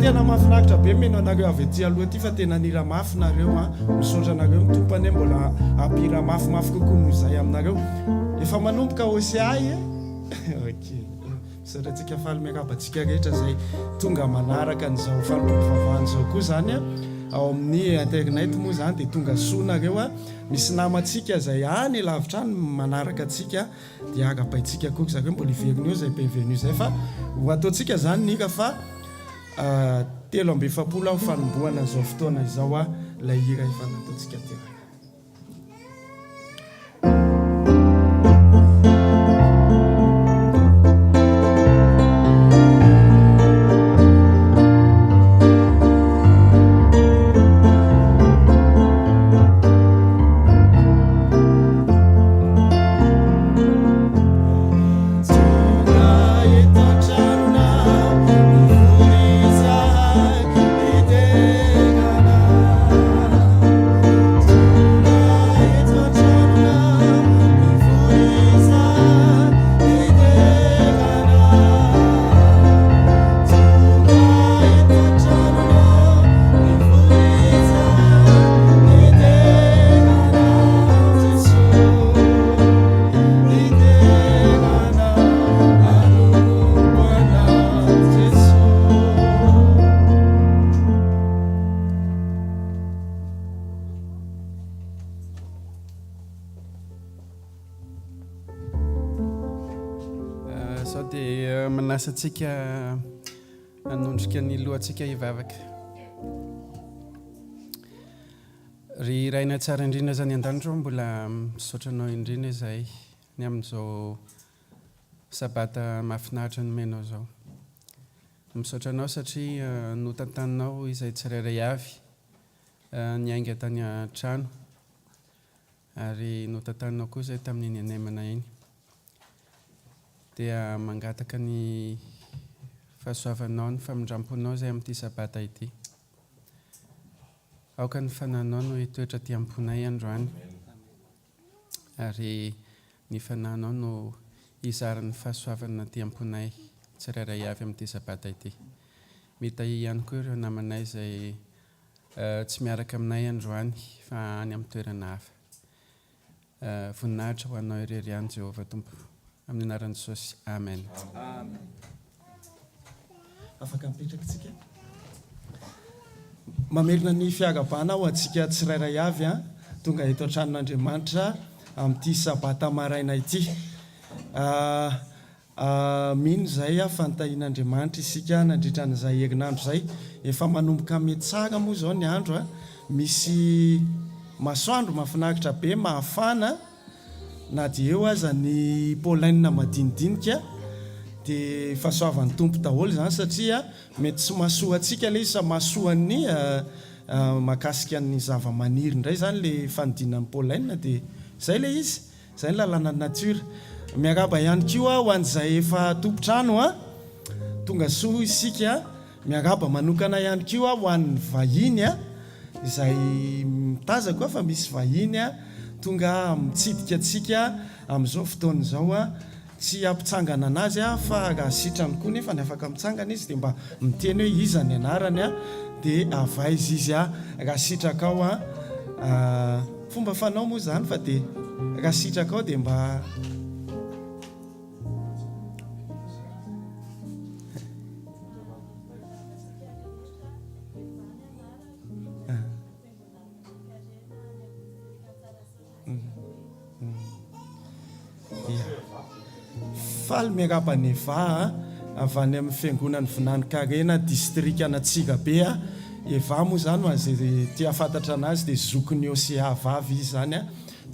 tena mahafinaritra be mino anareo avy aty aloha ty fa tena nira mafy nareo a misaotra anareo mitompany mbola ampira mafimafy kokoa noho izay aminareo efa manomboka OCI ok misaotratsika faly miarabantsika rehetra zay tonga manaraka n'izao falopopivavahany zao koa zany a ao amin'ny internet moa zany dia tonga soa nareo a misy namantsika zay any lavitra any manaraka atsika dia agapaitsika koa zareo mbola iveriny eo zay bienvenue zay fa ho ataontsika zany nika fa 3:70 aho fanomboana izao fotoana izao a lay hira efa nataontsika ty Atsika anondrika ny lohantsika hivavaka ry raina tsara indrindra zany an-danitro mbola misaotranao indrindra izay ny amin'izao sabata mahafinaritra nomenao zao misaotranao satria notantaninao izay tsirairay avy ny ainga tany an-trano ary notantaninao koa izay tamin'ny anemana iny dia mangataka ny fahasoavanao ny famindramponao zay amin'ity sabata ity aoka ny fananao no hitoetra ty amponay androany ary ny fananao no izarany fahasoavana ty amponay tsirairay avy amin'ity sabata ity mita ihany koa ireo namanay zay tsy miaraka aminay androany fa any amin'ny toerana hafa voninahitra ho anao irery ihany Jehovah Tompo amin'ny anaran'i Jesosy amen. Afaka mipetraka tsika mamerina ny fiarabana ho antsika tsirairay avy a tonga eto an-tranon'Andriamanitra amin'ity sabata maraina ity mino zay a fantahin'Andriamanitra isika nandritra n'izay herinandro zay efa manomboka mety tsara moa zao ny andro a misy masoandro mahafinaritra be mahafana na dia eo aza ny polaina madinidinika dia fahasoavan'ny tompo daholo zany satria mety tsy mahasoa antsika ilay izy sa mahasoany mahakasika ny zava-maniry indray zany le fanidinan'ny polaina dia zay le izy zay ny lalàna natiora miaraba ihany koa ho an'izay efa tompotrano a tonga soa isika miaraba manokana ihany koa ho an'ny vahiny a izay mitazako fa misy vahiny a tonga mitsidika atsika amin'izao fotoana izao a tsy ampitsangana anazy a fa raha sitrany koa nefa ny afaka mitsangana izy dia mba miteny hoe iza ny anarany a dia avaizy izy a raha sitraka ao a fomba fanao moa zany fa dia raha sitraka ao dia mba faly miaraba-neva avy any amin'ny fiangonan'ny Vinany-Karena district Anatsirabe a eva moa zany azay tia fantatra anazy dia zokony OCA vavy izy zany a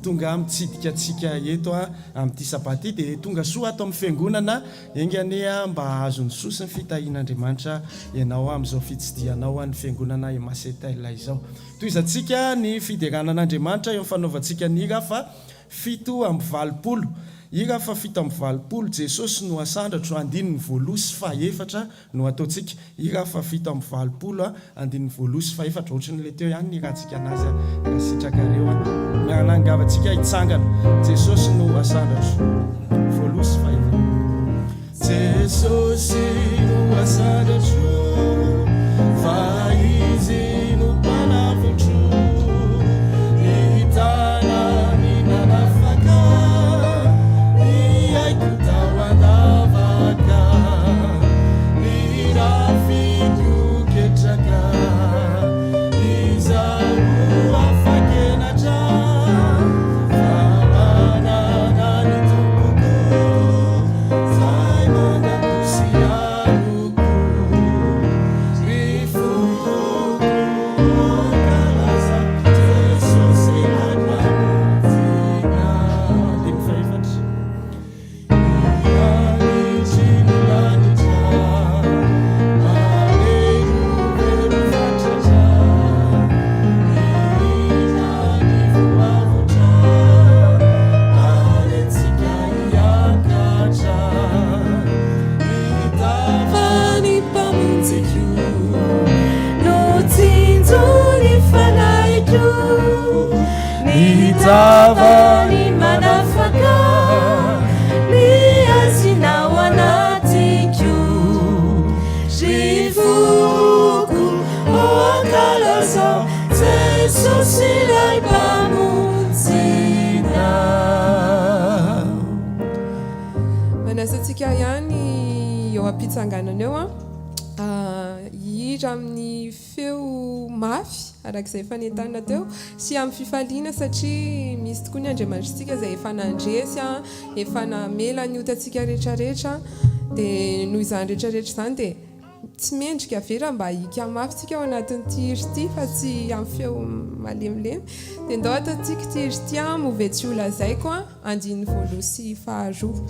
tonga mitsidika atsika eto a amin'ity sabata ity dia tonga soa ato amin'ny fiangonana engany a mba azo ny sosiny fitahian'Andriamanitra ianao amin'izao fitsidianao a ny fiangonana Masetela izao toy izantsika ny fideranan'Andriamanitra eo fanaovantsika ny hira fa 7:20 hira fa 7:20 Jesosy no asandratro andininy voalosy fa efatra no ataontsika hira fa 7:20 andininy voalosy fa efatra ohatrany le teo ihany ny rahantsika anazy raha sitrakareo a miaranangavantsika hitsangana Jesosy no asandratro voalosy fa efatra Jesosy no asandratro zavany manafaka miazinao anatiko zivoko oankalazao Jesosy ilay mpamonjina. Manasantsika ihany eo am-pitsanganana eo hihitra amin'ny feo mafy arak'izay fanentanina teo sy amin'ny fifaliana satria misy tokoa ny andriamanitrantsika izay efa nandresy efa namela ny otantsika rehetrarehetra dia noho izany rehetrarehetra izany dia tsy mendrika vera mba hika mafy tsika ao anatin'ity iry ity fa tsy amin'ny feo malemilemy dia ndao ataontsika ity iry ity move tsy ho lazaiko andiny voaloha sy faharoa.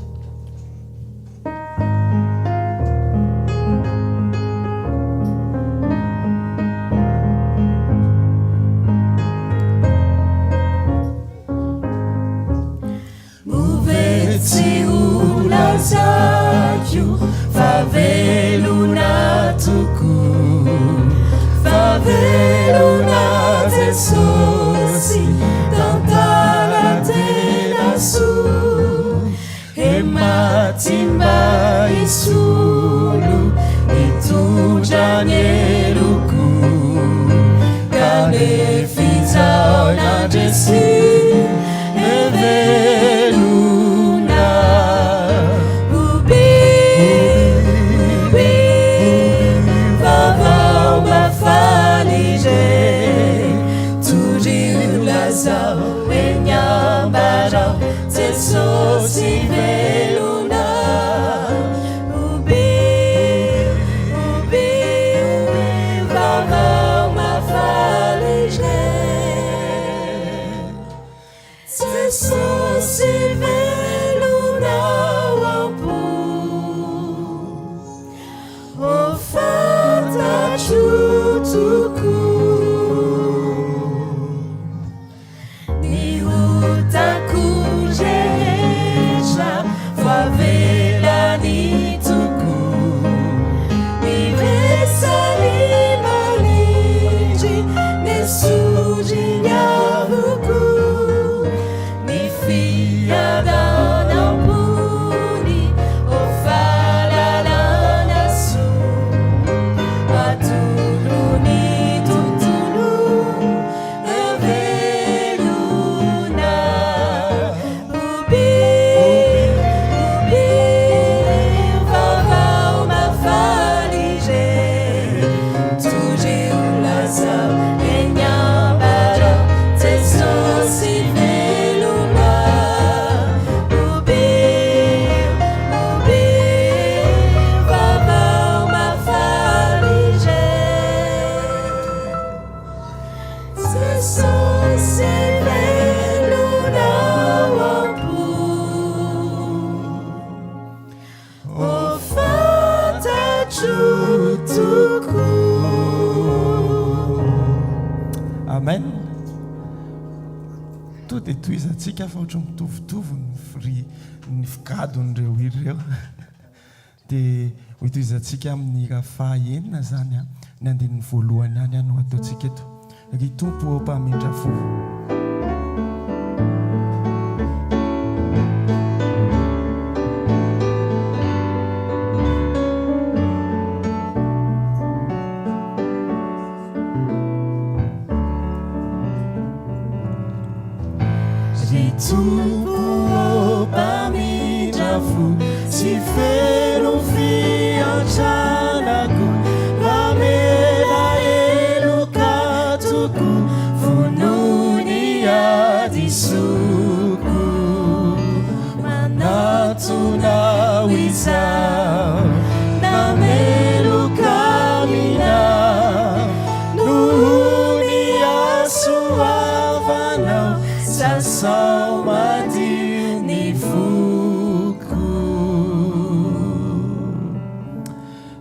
Tsy ho lazaiko favelona tokoa favelona Jesosy tantara tena soa e matimba isolo itondra ny eloko ka lefizao nandresy Jesosy velona vavao mafalige Jesosy velona ampo o fantatro tokoa ny hotako favelany tokoa mivesany malindry nesodriny avoko ny fiadana ambony o fahalalana soa atolony tontolo velona Amen. To dia toizantsika fa ohatra mitovitovy ny fikadon'ireo ireo dia hotoizantsika amin'ny fahaenina zany ny andinin'ny voalohany any no ataontsika eto ry tompo mpamindra fo Tumpo pamidrafo si fero fiantranaku lamela elokatuku fununi adisuku manatuna wizao namelukamina nuni asuavanao sasao madini fuku.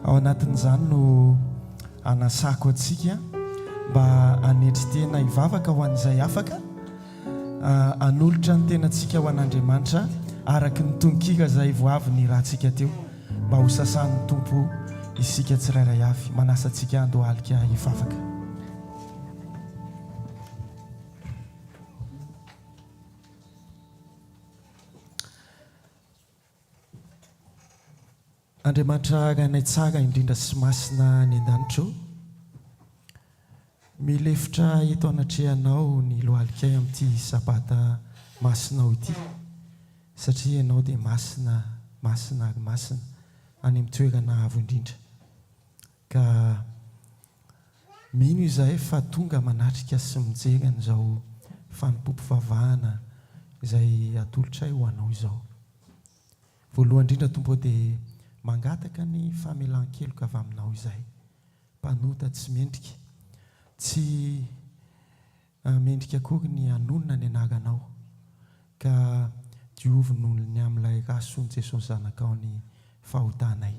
Ao anatin'izany no anasako atsika mba anetry tena hivavaka ho an'izay afaka anolotra ny tenantsika ho an'Andriamanitra araky ny tononkika izay voavy ny rahantsika teo mba ho sasan'ny tompo isika tsirairay avy manasa antsika ando alika hivavaka. Andriamanitra ranay tsara indrindra sy masina ny an-danitro, milefitra eto anatrehanao ny lohalikay amin'ity sabata masinao ity, satria ianao dia masina ary masina any amin'ny toerana avo indrindra. Ka mino izahay fa tonga manatrika sy mijery an'izao fanompom-pivavahana izay atolotray ho anao izao. Voalohany indrindra Tompo dia mangataka ny famelan-keloka avy aminao izahay, mpanota tsy mendrika, tsy mendrika akory ny anonona ny anaranao, ka dioviny amin'ilay rahasoany Jesosy zanakao ny fahotanay.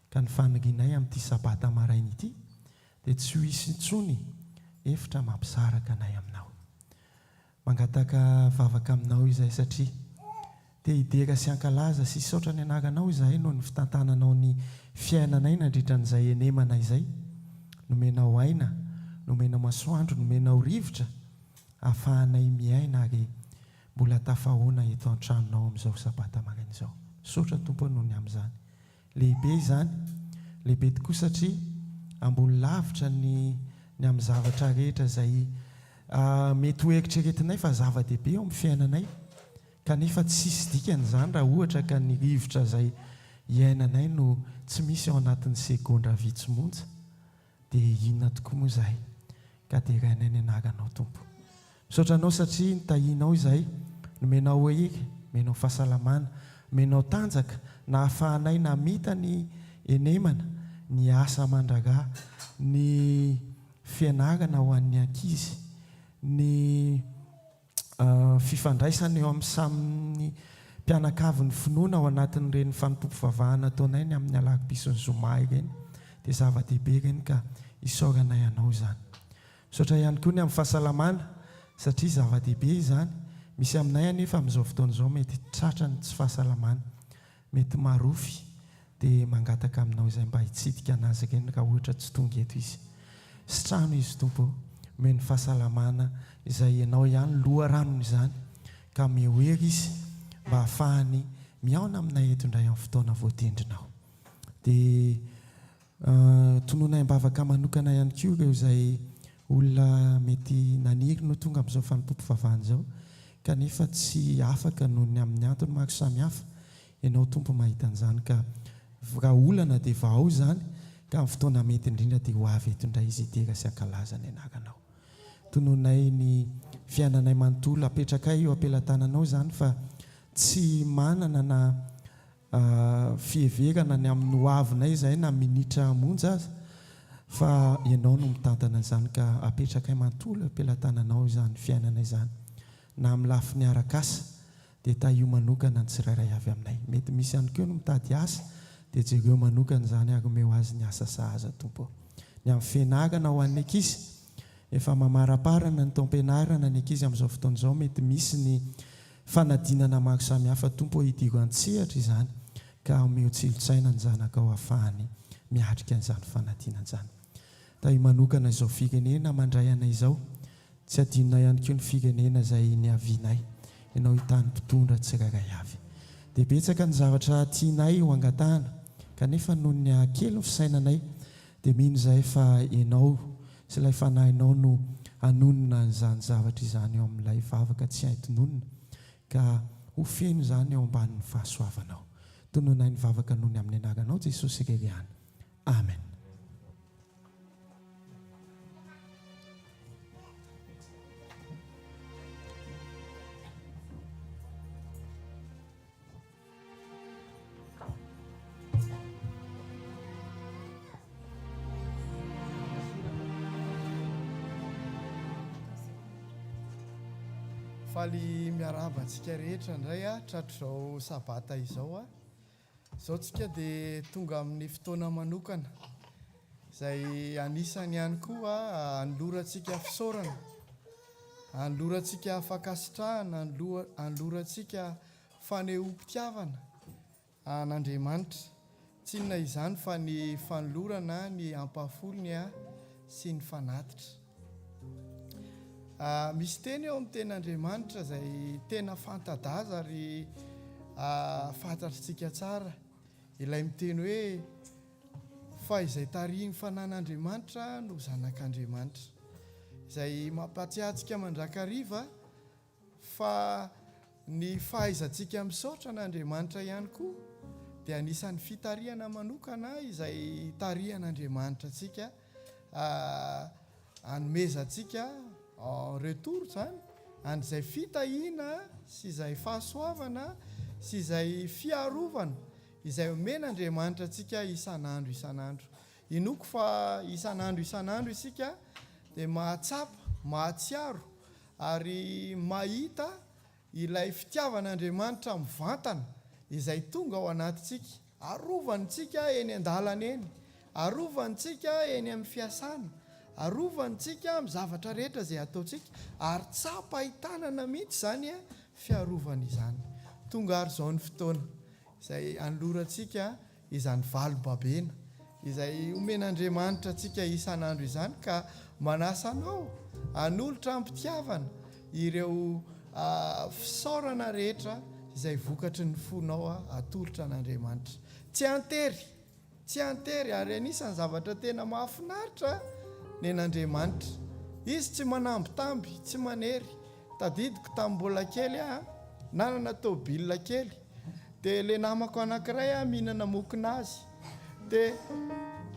Ka ny fanirianay amin'ity sabata maraina ity dia tsy ho hisy intsony efitra mampisaraka anay aminao. Mangataka vavaka aminao izahay satria dia hidera sy hankalaza sy hisaotra ny anaranao izahay noho ny fitantananao ny fiainanay nandritra n'izay enemana izay. Nomenao aina, nomenao masoandro, nomenao rivotra, ahafahanay miaina ary mbola tafahoana eto an-tranonao amin'izao sabata maraina izao. Saotra Tompo noho ny amin'izany. Lehibe izany, lehibe tokoa satria ambony lavitra ny amin'ny zavatra rehetra izay mety ho eritreretinay fa zava-dehibe eo amin'ny fiainanay, kanefa tsy hisy dikan'izany raha ohatra ka ny rivotra izay iainanay no tsy misy ao anatin'ny segondra vitsy monja, dia inona tokoa moa izahay? Ka derainay ny anaranao Tompo. Misaotra anao satria nitahianao izahay, nomenao hery, menao fahasalamana, menao tanjaka, na hahafahanay namita ny enemana, ny asa aman-draharaha, ny fianarana ho an'ny ankizy, ny fifandraisana eo amin'ny samy mpianakavy ny finoana ao anatin'ireny fanompom-pivavahana ataonay ny amin'ny alarobia sy ny zoma ireny, dia zava-dehibe ireny ka isaoranay anao izany. Misaotra ihany koa ny amin'ny fahasalamana satria zava-dehibe izany. Misy aminay anefa amin'izao fotoana izao mety tratra ny tsy fahasalamana, mety marofy, dia mangataka aminao izay mba hitsidika anazy ireny raha ohatra tsy tonga eto izy. Sy trano izy Tompo, omeny fahasalamana izay ianao ihany loharanony izany, ka mehoery izy mba ahafahany miaona aminay eto indray amin'ny fotoana voatendrinao. Dia tononay mbavaka manokana ihany koa ireo izay olona mety naniry no tonga amin'izao fanompom-pivavahana izao, kanefa tsy afaka noho ny amin'ny antony maro samihafa. Ianao Tompo mahita an'izany, ka raha olana dia vao izany, ka amin'ny fotoana mety indrindra dia ho avy eto indray izy hidera sy hankalaza ny anaranao. Tononay ny fiainanay manontolo apetrakay eo ampelantananao izany, fa tsy manana na fiheverana ny amin'ny hoavinay izahay na minitra monja aza, fa ianao no mitantana izany, ka apetrakay manontolo ampelantananao izany fiainana izany, na amin'ny lafiny arak'asa dia tahio manokana ny tsirairay avy aminay. Mety misy ihany koa no mitady asa, dia jereo manokana izany ary omeo azy ny asa sahaza Tompo. Ny amin'ny fianarana ho an'ny ankizy, efa mamaraparana ny taom-pianarana ny ankizy amin'izao fotoana izao, mety misy ny fanadinana maro samihafa Tompo, hidiro an-tsehatra izany, ka omeo tsilosaina ny zanakao ahafahany miatrika an'izany fanadinana izany. Tahio manokana izao firenena mandray anay izao, tsy adinona ihany koa ny firenena izay niavianay, ianao hitany mpitondra tsirairay avy. Dia betsaka ny zavatra tianay ho angatahana, kanefa noho ny hakely ny fisainanay, dia mino izahay fa ianao sy ilay fanahinao no anonona izany zavatra izany eo amin'ilay vavaka tsy haitononona, ka ho feno izany eo ambanin'ny fahasoavanao. Tononay ny vavaka noho ny amin'ny anaranao Jesosy Reriana. Amen. Faly miaraba antsika rehetra indray tratr'izao sabata izao izao tsika dia tonga amin'ny fotoana manokana izay anisany ihany koa anlorantsika fisaorana, anlorantsika fankasitrahana, anlorantsika fanehoam-pitiavana an'Andriamanitra. Tsy inona izany fa ny fanolorana, ny ampafolony sy ny fanatitra. Misy teny eo amin'ny ten'Andriamanitra izay tena fanta-daza ary fantatritsika tsara. ilay miteny hoe fa izay tariany fanan'Andriamanitra no zanak'Andriamanitra. Izay mampatsiatsika mandrakariva fa ny fahaizantsika misaotra an'Andriamanitra ihany koa dia anisan'ny fitariana manokana izay tarian'Andriamanitra antsika, anomezantsika en retour zany an'izay fitahiana sy izay fahasoavana sy izay fiarovana izay omen'Andriamanitra antsika isan'andro. Inoko fa isan'andro isika dia mahatsapa, mahatsiaro ary mahita ilay fitiavan'Andriamanitra mivantana izay tonga ao anatintsika, arovantsika eny an-dalana eny, arovantsika eny amin'ny fiasana, arovantsika amin'ny zavatra rehetra izay ataontsika, ary tsapa hitanana mihitsy izany fiarovana izany. Tonga ary izao ny fotoana izay anolorantsika izany valom-babena izay omen'Andriamanitra antsika isan'andro izany, ka manasa anao hanolotra ampitiavana ireo fisaorana rehetra izay vokatry ny fonao atolotra an'Andriamanitra. Tsy antery ary anisan'ny zavatra tena mahafinaritra ny an'Andriamanitra. Izy tsy manambitamby, tsy manery. Tadidiko tamin'ny mbola kely nanana tôbila kely, dia ilay namako anankiray mihinana mokonazy, dia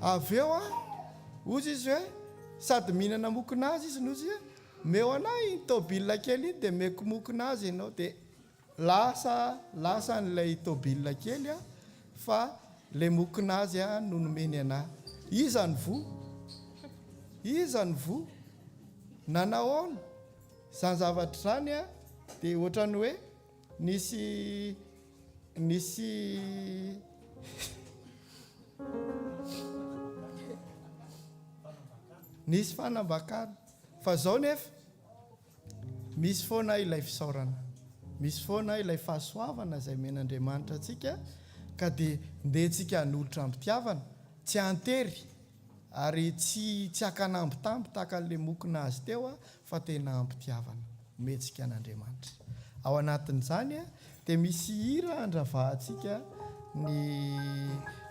avy eo ozy izy hoe sady mihinana mokonazy izy nozy meo anahy iny tôbila kely iny dia meko mokonazy ianao, dia lasa n'ilay tôbila kely fa ilay mokonazy no nomeny anahy. Iza ny vo nanahoana izany zavatra izany dia ohatrany hoe nisy fanambakana. Fa zao nefa misy foana ilay fisaorana, misy foana ilay fahasoavana izay men'Andriamanitra antsika, ka dia ndentsika hanolotra ampitiavana, tsy antery ary tsy hakanambitamby tahaka an'ilay mokonazy teo fa tena ampitiavana metsika an'Andriamanitra. Ao anatin'izany dia misy hira andravahantsika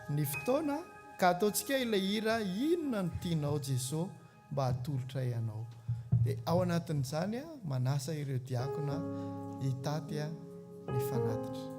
ny fotoana, ka ataontsika ilay hira inona no tianao Jesosy mba hatolotra ianao. Dia ao anatin'izany manasa ireo diakona hitaty ny fanatitra.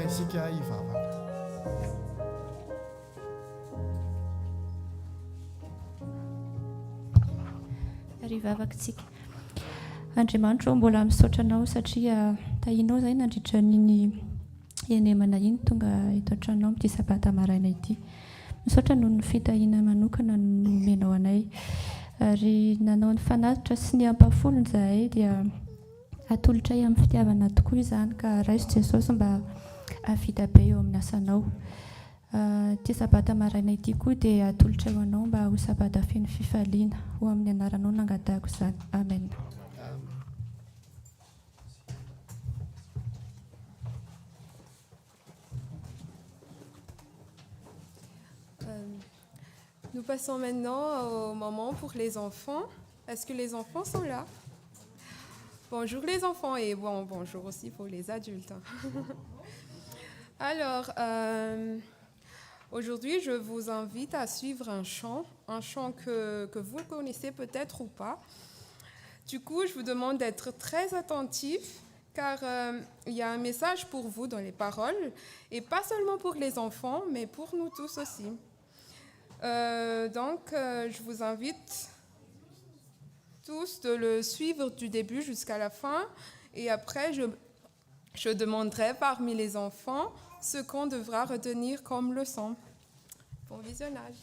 Isika hivavaka. Ary vavakantsika. Andriamanitra mbola misaotra anao satria tahinao izay nandritra n'iny enemana iny tonga eto an-tranonao amin'ity sabata maraina ity. Misaotra noho ny fitahiana manokana no nomenao anay, ary nanao ny fanatitra sy ny ampafolony izahay dia atolotra amin'ny fitiavana tokoa izany, ka raiso Jesosy mba afita be eo amin'ny asanao. Ity sabata maraina ity koa dia atolotra eo anao mba ho sabata feno fifaliana, ho amin'ny anaranao nangatahako izany. Amen. Nous passons maintenant au moment pour les enfants. Est-ce que les enfants sont là? Bonjour les enfants et bonjour aussi pour les adultes. Alors, aujourd'hui, je vous invite à suivre un chant que vous connaissez peut-être ou pas. Du coup, je vous demande d'être très attentifs car il y a un message pour vous dans les paroles et pas seulement pour les enfants, mais pour nous tous aussi. Donc, je vous invite tous de le suivre du début jusqu'à la fin et après, je demanderai parmi les enfants ce qu'on devra retenir comme leçon. Bon visionnage.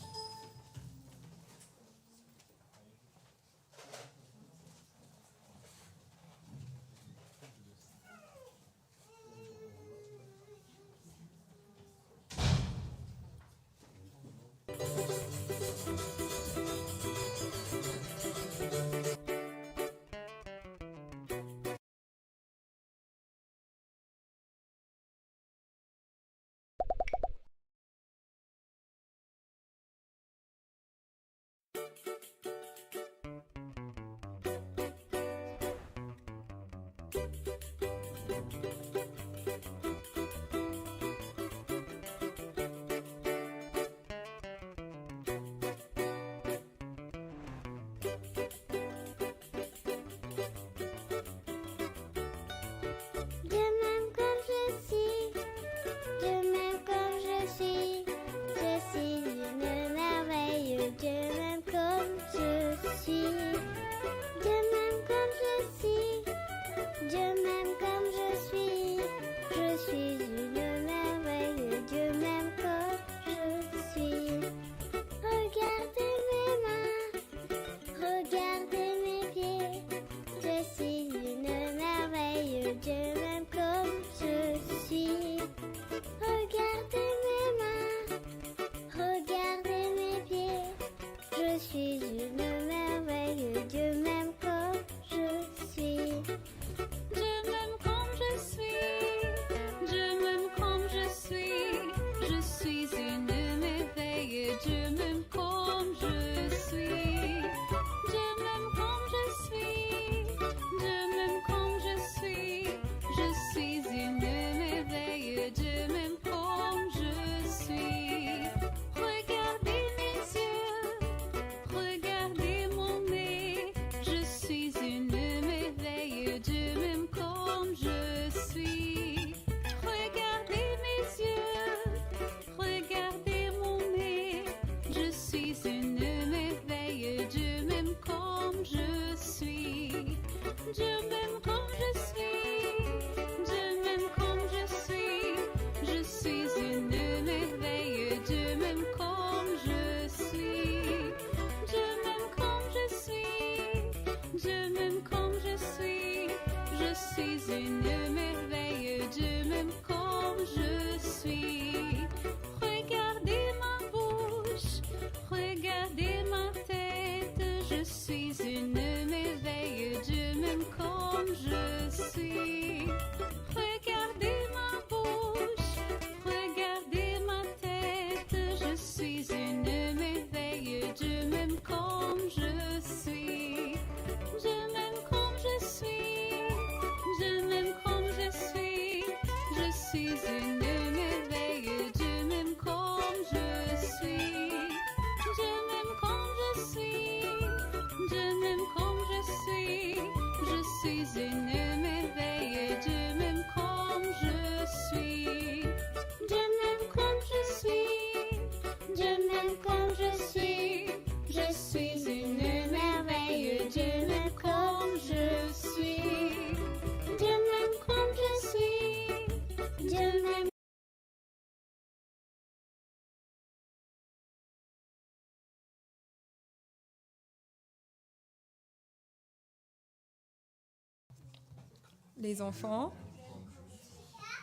Les enfants?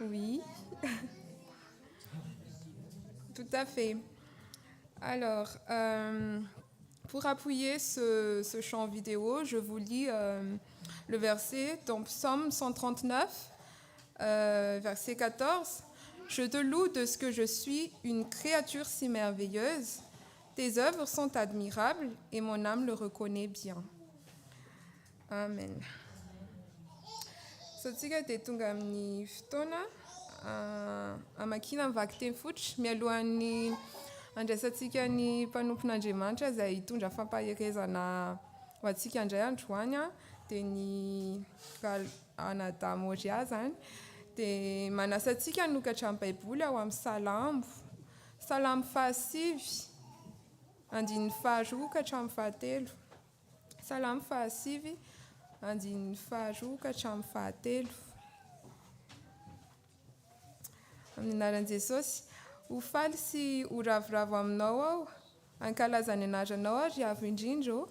Oui. Tout à fait. Alors, pour appuyer ce chant vidéo, je vous lis le verset dans Psaume 139, verset 14. « Je te loue de ce que je suis une créature si merveilleuse. Tes œuvres sont admirables et mon âme le reconnaît bien. » Amen. Sotsika dia tonga amin'ny fotoana amakina mivaky teny fototra mialohan'ny andraisantsika ny mpanompon'Andriamanitra izay hitondra fampaherezana ho antsika indray androany dia ny anadamo Oria zany dia manasa antsika hanokatra amin'ny baiboly ao amin'ny Salamo 5 andininy 2 ka hatramin'ny 7. Salamo 5 andininy 2 ka hatramin'ny 7. Amin'ny anaran'i Jesosy, ho faly sy ho ravoravo aminao aho, ankalaza ny anaranao ary avo indrindra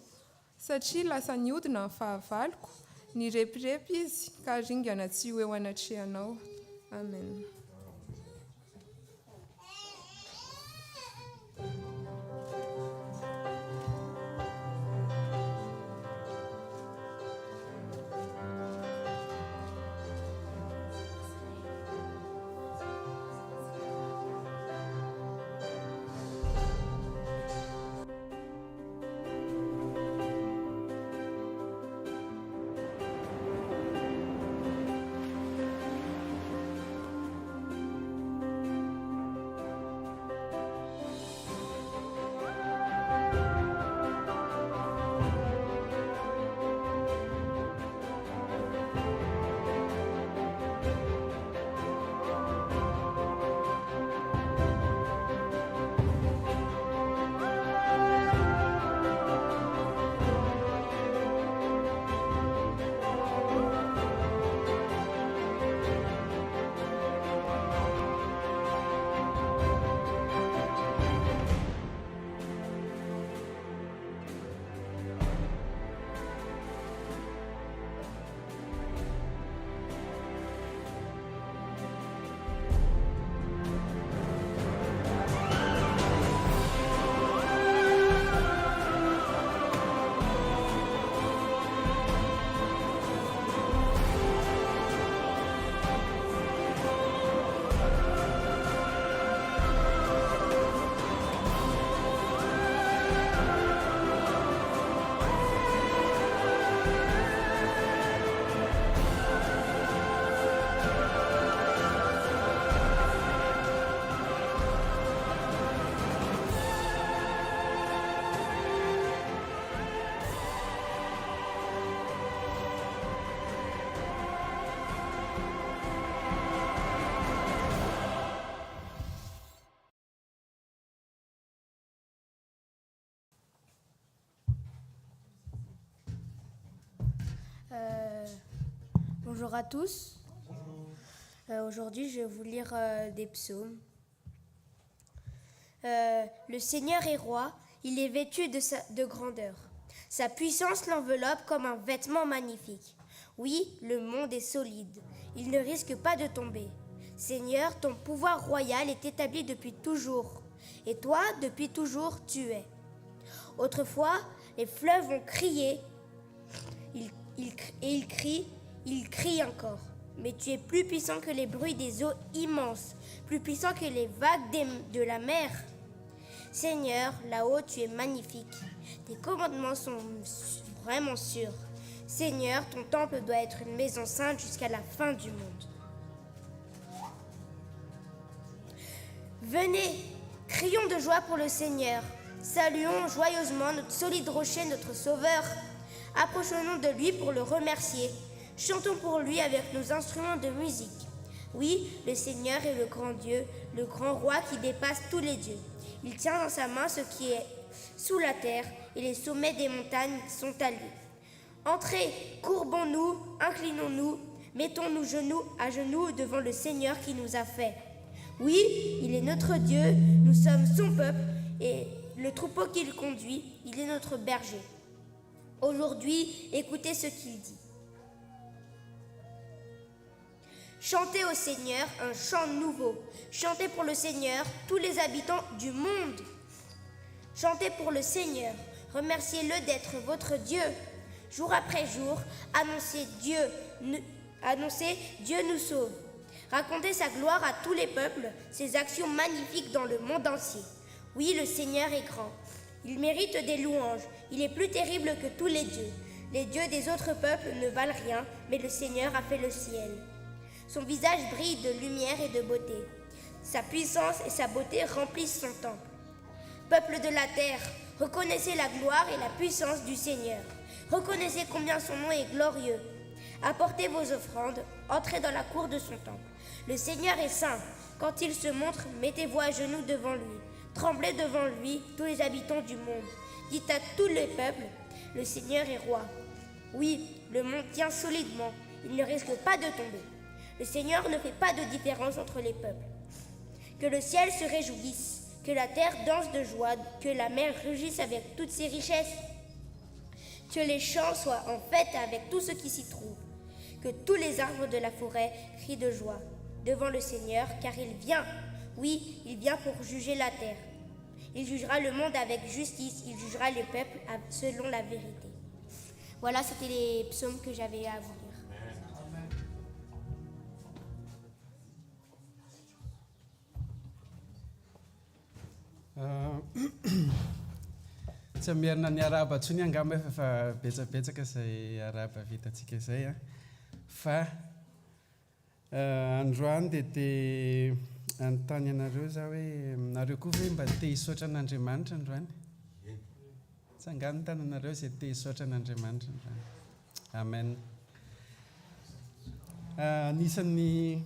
satria lasa niodina amin'ny fahavaloko, ny repirepy izy ka ringana tsy ho eo anatrehanao. Amen. Bonjour à tous. Aujourd'hui, je vais vous lire des psaumes. Le Seigneur est roi, il est vêtu de grandeur. Sa puissance l'enveloppe comme un vêtement magnifique. Oui, le monde est solide, il ne risque pas de tomber. Seigneur, ton pouvoir royal est établi depuis toujours, et toi, depuis toujours, tu es. Autrefois, les fleuves ont crié, ils crient encore. Mais tu es plus puissant que les bruits des eaux immenses, plus puissant que les vagues de la mer. Seigneur, là-haut, tu es magnifique. Tes commandements sont vraiment sûrs. Seigneur, ton temple doit être une maison sainte jusqu'à la fin du monde. Venez, crions de joie pour le Seigneur. Saluons joyeusement notre solide rocher, notre Sauveur. Approchons-nous de lui pour le remercier. Chantons pour lui avec nos instruments de musique. Oui, le Seigneur est le grand Dieu, le grand roi qui dépasse tous les dieux. Il tient dans sa main ce qui est sous la terre et les sommets des montagnes sont à lui. Entrez, courbons-nous, inclinons-nous, mettons-nous genoux à genoux devant le Seigneur qui nous a fait. Oui, il est notre Dieu, nous sommes son peuple et le troupeau qu'il conduit, il est notre berger. Aujourd'hui, écoutez ce qu'il dit. Chantez au Seigneur un chant nouveau. Chantez pour le Seigneur tous les habitants du monde. Chantez pour le Seigneur. Remerciez-le d'être votre Dieu. Jour après jour, annoncez Dieu nous sauve. Racontez sa gloire à tous les peuples, ses actions magnifiques dans le monde entier. Oui, le Seigneur est grand. Il mérite des louanges. Il est plus terrible que tous les dieux. Les dieux des autres peuples ne valent rien, mais le Seigneur a fait le ciel. Son visage brille de lumière et de beauté. Sa puissance et sa beauté remplissent son temple. Peuple de la terre, reconnaissez la gloire et la puissance du Seigneur. Reconnaissez combien son nom est glorieux. Apportez vos offrandes, entrez dans la cour de son temple. Le Seigneur est saint. Quand il se montre, mettez-vous à genoux devant lui. Tremblez devant lui, tous les habitants du monde. Dites à tous les peuples, le Seigneur est roi. Oui, le monde tient solidement, il ne risque pas de tomber. Le Seigneur ne fait pas de différence entre les peuples. Que le ciel se réjouisse, que la terre danse de joie, que la mer rugisse avec toutes ses richesses. Que les champs soient en fête avec tout ce qui s'y trouve. Que tous les arbres de la forêt crient de joie devant le Seigneur, car il vient. Oui, il vient pour juger la terre. Il jugera le monde avec justice, il jugera les peuples selon la vérité. Voilà, c'était les psaumes que j'avais à vous lire. Tsy amerina ny araba ntsony angamba fa betsabetsaka izay araba vitantsika izay a. Fa androany dia anontany anareo za hoe nareo koa hoe mba te hisaotra an'Andriamanitra androany. Tsy angano tany anareo izay te hisaotra an'Andriamanitra androany. Amen. Anisan'ny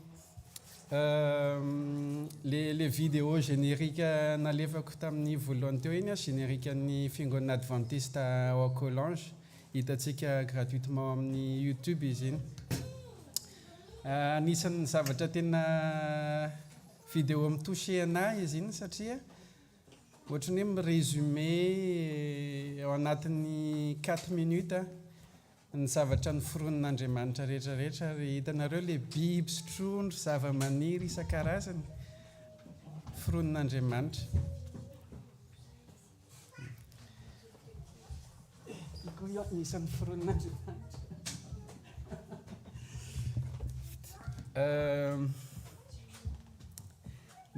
le vidéo générique nalefako tamin'ny voalohany teo iny a, générique ny fiangonana adventiste ao Collonges, hitantsika gratuitement amin'ny YouTube izy iny. Anisan'ny zavatra tena vidéo mitouché anahy izy iny satria ohatran'ny hoe mirésumé ao anatin'ny 4 minutes ny zavatra ny foronon'Andriamanitra rehetrarehetra ary hitanareo le biby sy trondro, zava-maniry isan-karazany foronon'Andriamanitra. Isan'ny foronon'Andriamanitra.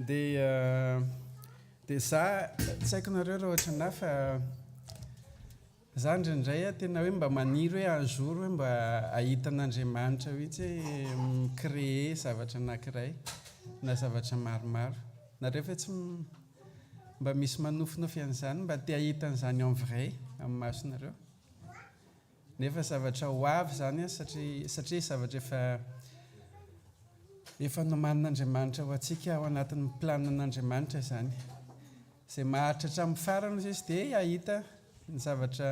Dia za tsy haiko nareo raha ohatra anahy fa za indraindray tena hoe mba maniry hoe un jour hoe mba ahita an'Andriamanitra mihitsy hoe micréer zavatra anankiray na zavatra maromaro. Nareo fa tsy mba misy manofinofy an'izany mba te ahita an'izany en vrai amin'ny masonareo. Nefa zavatra ho avy zany a satria zavatra efa nomanin'Andriamanitra ho antsika ao anatin'ny planon'Andriamanitra izany. Izay maharitra hatramin'ny farany izy dia ahita ny zavatra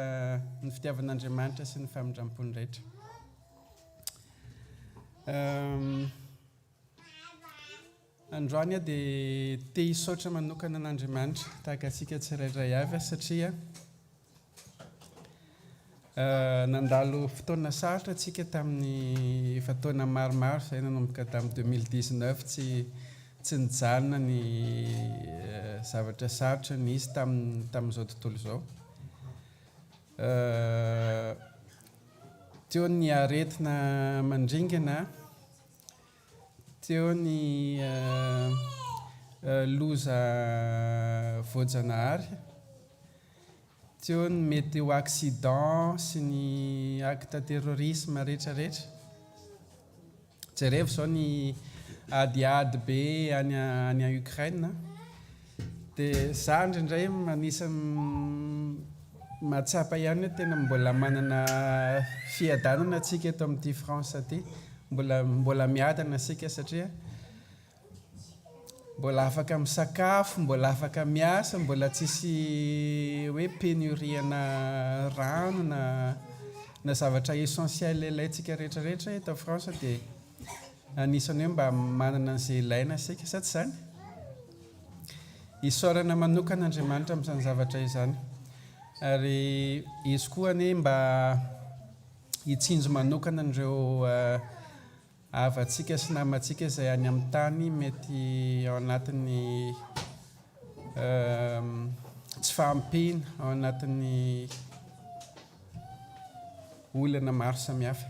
ny fitiavan'Andriamanitra sy ny famindram-pony rehetra. Androany a dia te hisaotra manokana an'Andriamanitra tahaka antsika tsirairay avy satria nandalo fotoana sarotra antsika tamin'ny efa taona maromaro izay nanomboka tamin'ny 2019 tsy nijanona ny zavatra sarotra nisy tamin'izao tontolo izao. Teo ny aretina mandringana, teo ny loza voajanahary, teo ny mety ho accident sy ny acte terrorisme rehetrarehetra. Jereo izao ny adiady be any Ukraine. Dia za indraindray manisany mahatsapa ihany hoe tena mbola manana fiadanana antsika eto amin'ity France aty, mbola miadana antsika satria mbola afaka misakafo, mbola afaka miasa, mbola tsisy hoe pénurie na rano na zavatra essentiel ilaintsika rehetrarehetra eto France dia anisany hoe mba manana an'izay ilaina isika sa tsy izany? Isaorana manokana Andriamanitra amin'izany zavatra izany. Ary izy koa ane mba hitsinjo manokana an'ireo havantsika sy namantsika izay any amin'ny tany mety ao anatin'ny tsy fahampiana, ao anatin'ny olana maro samihafa.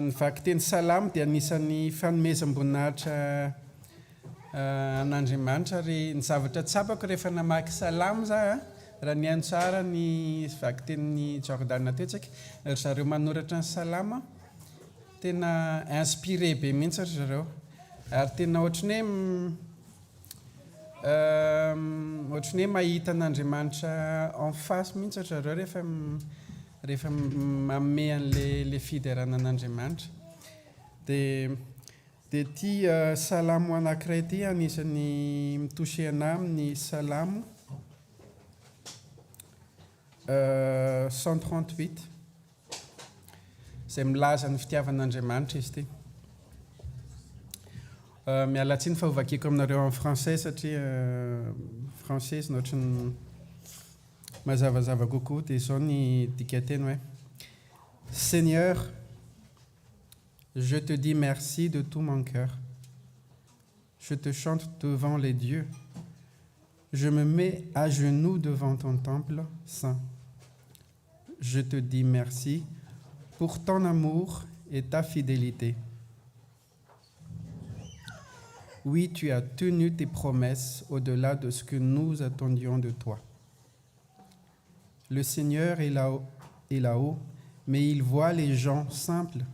Ny vaky teny salamo dia anisan'ny fanomezam-boninahitra an'Andriamanitra ary ny zavatra tsapako rehefa namaky salamo za raha ny haino tsara ny vaky tenin'ny Jordan teo tsika ry zareo manoratra ny salama tena inspiré be mihitsy ry zareo ary tena ohatran'ny hoe mahita an'Andriamanitra en face mihitsy ry zareo rehefa manome an'le fiderana an'Andriamanitra dia ity salamo anankiray ity anisan'ny mitouché anahy amin'ny salamo 138 izay milaza ny fitiavan'Andriamanitra izy ity. Miala tsiny fa hovakiako aminareo en français satria français sy ohatran'ny mazavazava kokoa dia izao ny dika teny hoe Seigneur, je te dis merci de tout mon cœur. Je te chante devant les dieux. Je me mets à genoux devant ton temple saint. Je te dis merci pour ton amour et ta fidélité. Oui, tu as tenu tes promesses au-delà de ce que nous attendions de toi. Le Seigneur est là-haut, mais il voit les gens simples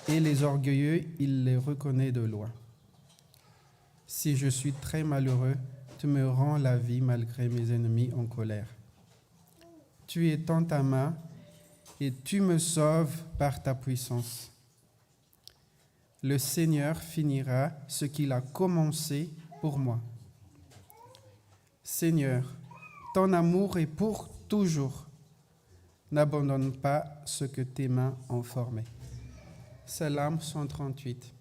et les orgueilleux, il les reconnaît de loin. Si je suis très malheureux, tu me rends la vie malgré mes ennemis en colère. Tu étends ta main et tu me sauves par ta puissance. Le Seigneur finira ce qu'il a commencé pour moi. Seigneur, ton amour est pour toujours. N'abandonne pas ce que tes mains ont formé. Salame 138.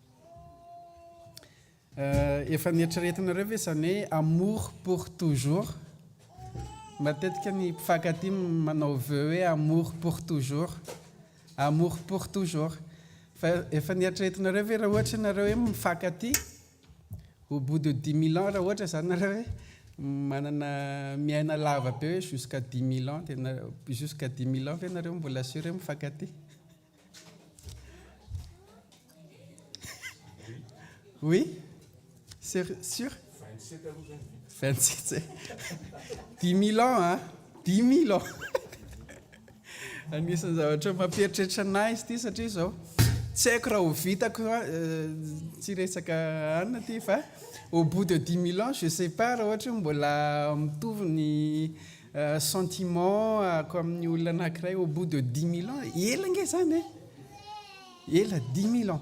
Efa nieritreretinareo ve zany hoe amour pour toujours. Matetika ny mpifankatia manao vœu hoe amour pour toujours. Amour pour toujours. Fa efa nieritreretinareo ve raha ohatra nareo hoe mifankatia au bout de 10 000 ans raha ohatra zany nareo hoe manana miaina lava be hoe jusqu'à 10 000 ans jusqu'à 10 000 ans ve nareo mbola sûr hoe mifankatia. Oui, c'est sûr 27 10 000 ans, hein? 10 000 ans. Anisan'ny zavatra mampieritreritra anahy izy ity satria izao tsy haiko raha ho vitako tsy resaka anona ty fa au bout de 10 000 ans, je sais pas raha ohatra mbola mitovy ny sentiment ako amin'ny olona anankiray au bout de 10 000 ans. Ela nge zany e? Ela 10 000 ans.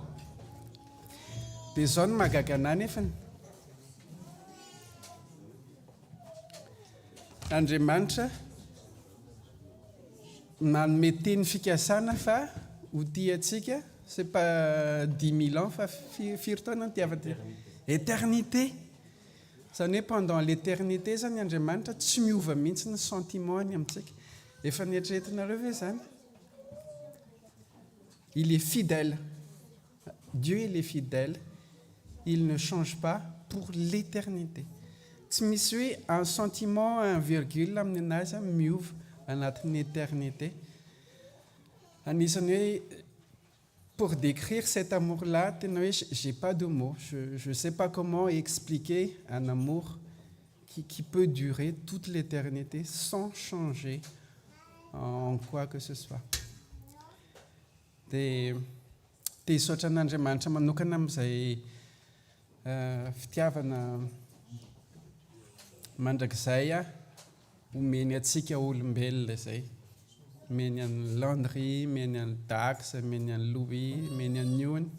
Dia izao no mahagaga anahy nefany. Andriamanitra manome teny fikasana fa ho tiantsika c'est pas 10 000 ans fa firy taona ny tiavana éternité. Zany hoe pendant l'éternité zany Andriamanitra tsy miova mihitsy ny sentiment any amintsika. Efa nieritreretinareo ve zany? Il est fidèle. Dieu il est fidèle. Il ne change pas pour l'éternité. Tsy misy hoe un sentiment, un virgule amin'ny anazy miova anatin'ny éternité. Anisany hoe pour décrire cet amour-là, tena hoe j'ai pas de mots. Je sais pas comment expliquer un amour qui peut durer toute l'éternité sans changer en quoi que ce soit. Dia hisaotra an'Andriamanitra manokana amin'izay fitiavana mandrakizay omeny atsika olombelona izay. Omeny an'ny Landry, omeny an'ny Dax, omeny an'ny Louis, omeny an'ny Niony,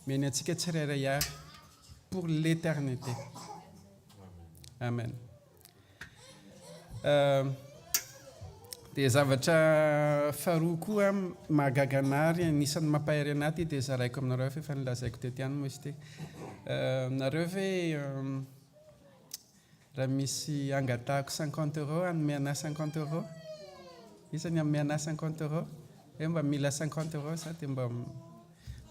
omeny atsika tsirairay avy pour l'éternité. Amen. Dia zavatra faharoa koa mahagaga anahy anisan'ny mampahery anahy ty dia zaraiko aminareo fa efa nilazaiko teto ihany moa izy ty. Nareo ve raha misy angatahako 50 € hanome anahy 50 €? Isany hanome anahy 50 €? Hoe mba mila 50 € sa dia mba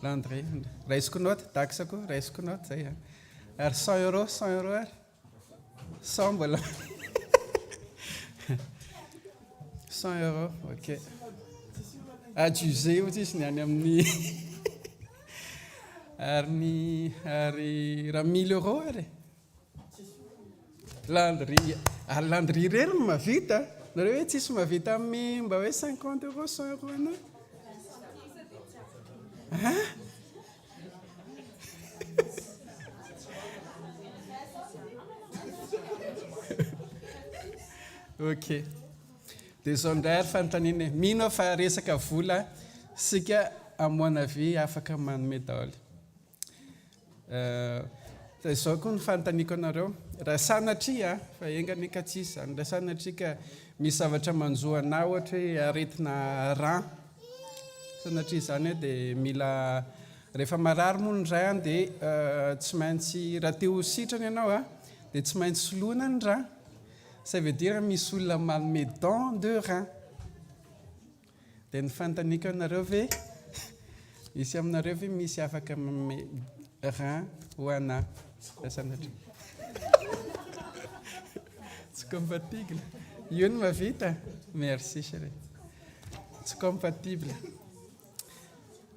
Landry. Raisiko note, taxako, raisiko note zay. Ary 100 €, 100 € ary? 100 mbola. 100 €, ok. Adjusé hozy izy ny any amin'ny ary raha 1000 € ary? landry ary landry rery no mavita nareo hoe tsisy mavita amin'ny mba hoe 50 € 100 € anao ok dia zao ndray ary fanontaniana mino fa resaka vola sika amoana vy afaka manome daholo dia zao koa ny fanontaniako anareo raha sanatria fa engany ka tsisy zany raha sanatria ka misy zavatra manjoana ohatra hoe aretina rang sanatria zany hoe dia mila rehefa marary moa ny ray dia tsy maintsy raha te ho sitrany ianao dia tsy maintsy soloina ny rang ça veut dire misy olona manome don de rein dia ny fanontaniako anareo ve misy aminareo ve misy afaka manome rein ho ana sanatria tsy compatible io no mavita merci chérie tsy compatible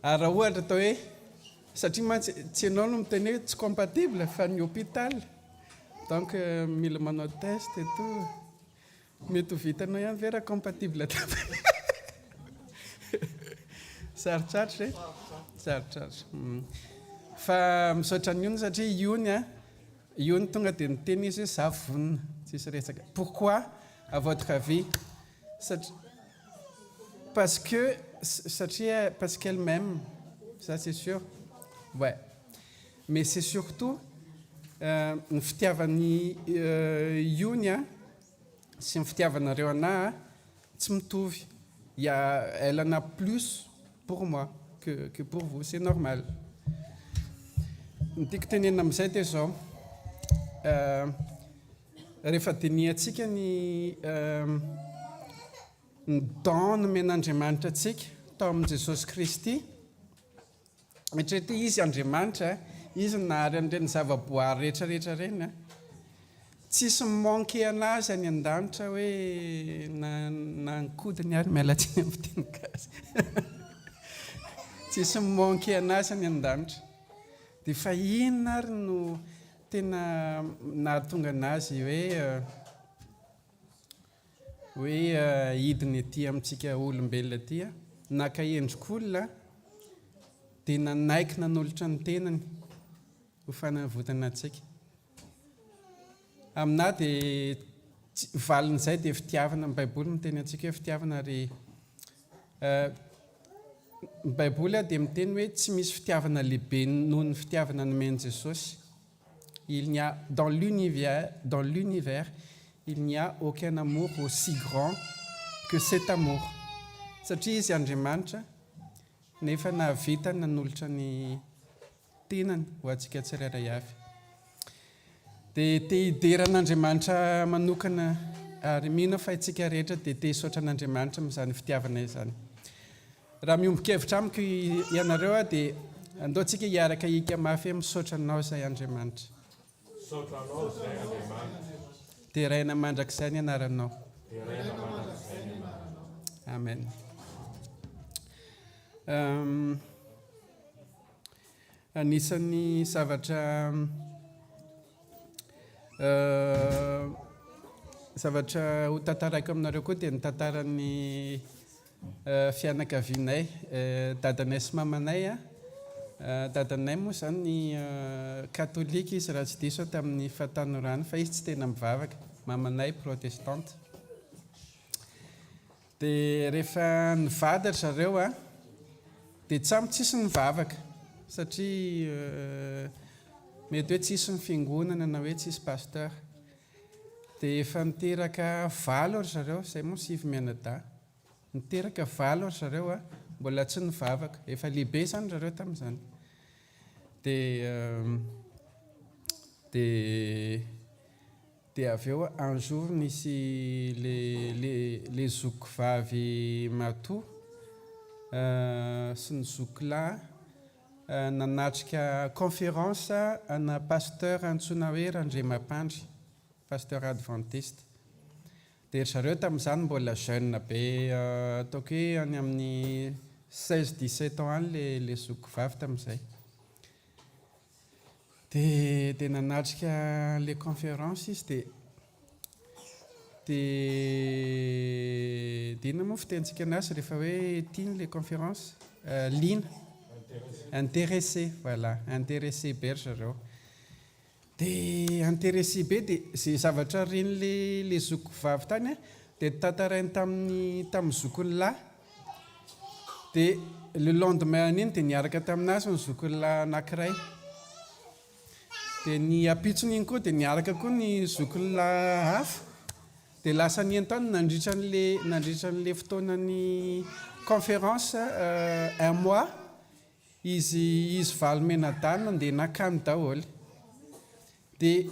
ary raha ohatra atao hoe satria mantsy tsy ianao no miteny hoe tsy compatible fa ny hôpital donc mila manao test et tout mety ho vitanao ihany ve raha compatible sarotsarotry sarotsarotry fa misaotra ny ony satria io ny tonga dia niteny izy hoe za vonona tsisy resaka pourquoi à votre avis parce qu'elle m'aime ça c'est sûr ouais mais c'est surtout ny fitiavany iony sy ny fitiavanareo anahy tsy mitovy elle en a plus pour moi que pour vous c'est normal ny tiako tenena amin'izay dia zao rehefa diniantsika ny don nomen'Andriamanitra antsika tao amin'i Jesosy Kristy mitrety izy Andriamanitra izy nahary an'ireny zavaboary rehetrarehetra reny tsisy manke anazy any an-danitra hoe nankodiny ary mialatsiny amin'ny fiteny gasy tsisy manke anazy any an-danitra dia fa inona ary no tena nahatonga anazy hoe hidiny aty amintsika olombelona aty naka endrik'olona dia nanaiky nanolotra ny tenany ho fanavotana antsika aminahy dia valin'izay dia fitiavana ny baiboly miteny antsika hoe fitiavana ary ny baiboly dia miteny hoe tsy misy fitiavana lehibe noho ny fitiavana nomeny Jesosy il n'y a dans l'univers il n'y a aucun amour aussi grand que cet amour satria izy Andriamanitra nefa nahavita nanolotra ny tenany ho antsika tsirairay avy dia te hideran'Andriamanitra manokana ary mino fa itsika rehetra dia te hisaotra an'Andriamanitra amin'izany fitiavana izany raha miombon-kevitra amiko ianareo dia andaontsika hiaraka hika mafy misaotra anao izay Andriamanitra dia raina mandrakizay ny anaranao amen anisan'ny zavatra ho tantaraiko aminareo koa dia ny tantaran'ny fianakavianay dadanay sy mamanay dadanay moa zany ny katolika izy raha tsy diso tamin'ny fahatanorana fa izy tsy tena mivavaka mamanay protestante dia rehefa nivadatra zareo dia tsamy tsisy nivavaka satria mety hoe tsisy ny fiangonana na hoe tsisy pasteur dia efa niteraka 7 ary zareo izay moa sivy mianadahy niteraka 7 ary zareo mbola tsy nivavaka efa lehibe zany zareo tamin'izany dia avy eo un jour nisy les zokovavy matoa sy ny zokilahy nanatrika conférence ana pasteur antsoina hoe Randremapandry pasteur adventiste dia zareo tamin'izany mbola jeune be ataoko hoe any amin'ny 16-17 ans any le zokovavy tamin'izay dia nanatrika le conférence izy dia dia inona moa fitentsika anazy rehefa hoe tiany le conférence lina intéressé voilà intéressé be ry zareo dia intéressé be dia zay zavatra reny le zoko vavy tany a dia tantarainy tamin'ny zokony lahy dia le lendemain an'iny dia niaraka taminazy ny zokony lahy anankiray dia ny apitsony iny koa dia niaraka koa ny zokony lahy hafa dia lasa ny entany nandritra n'le fotoanany conférence un mois izy valomena-dany nandeha nakany daholo dia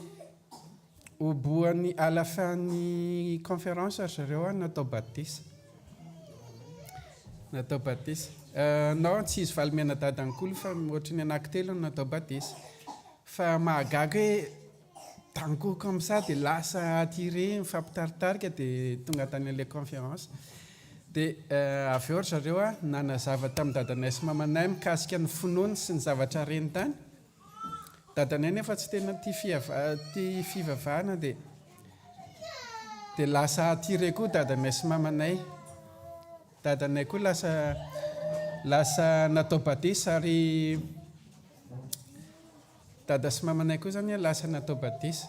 oboany à la fin ny conférence ry zareo a natao batisa non tsy izy valomena-dady ankolo fa ohatry ny anankitelo no natao batisa fa mahagaga hoe d'un coup comme ça dia lasa attiré mifampitaritarika dia tonga tany an'ilay conférence dia avy eo ry zareo a nanazava tamin'ny dadanay sy mamanay mikasika ny finoana sy ny zavatra reny tany dadanay nefa tsy tena tia fivavahana dia lasa attiré koa dadanay sy mamanay koa lasa natao batisa ary dada sy mamanay koa zany lasa natao batisa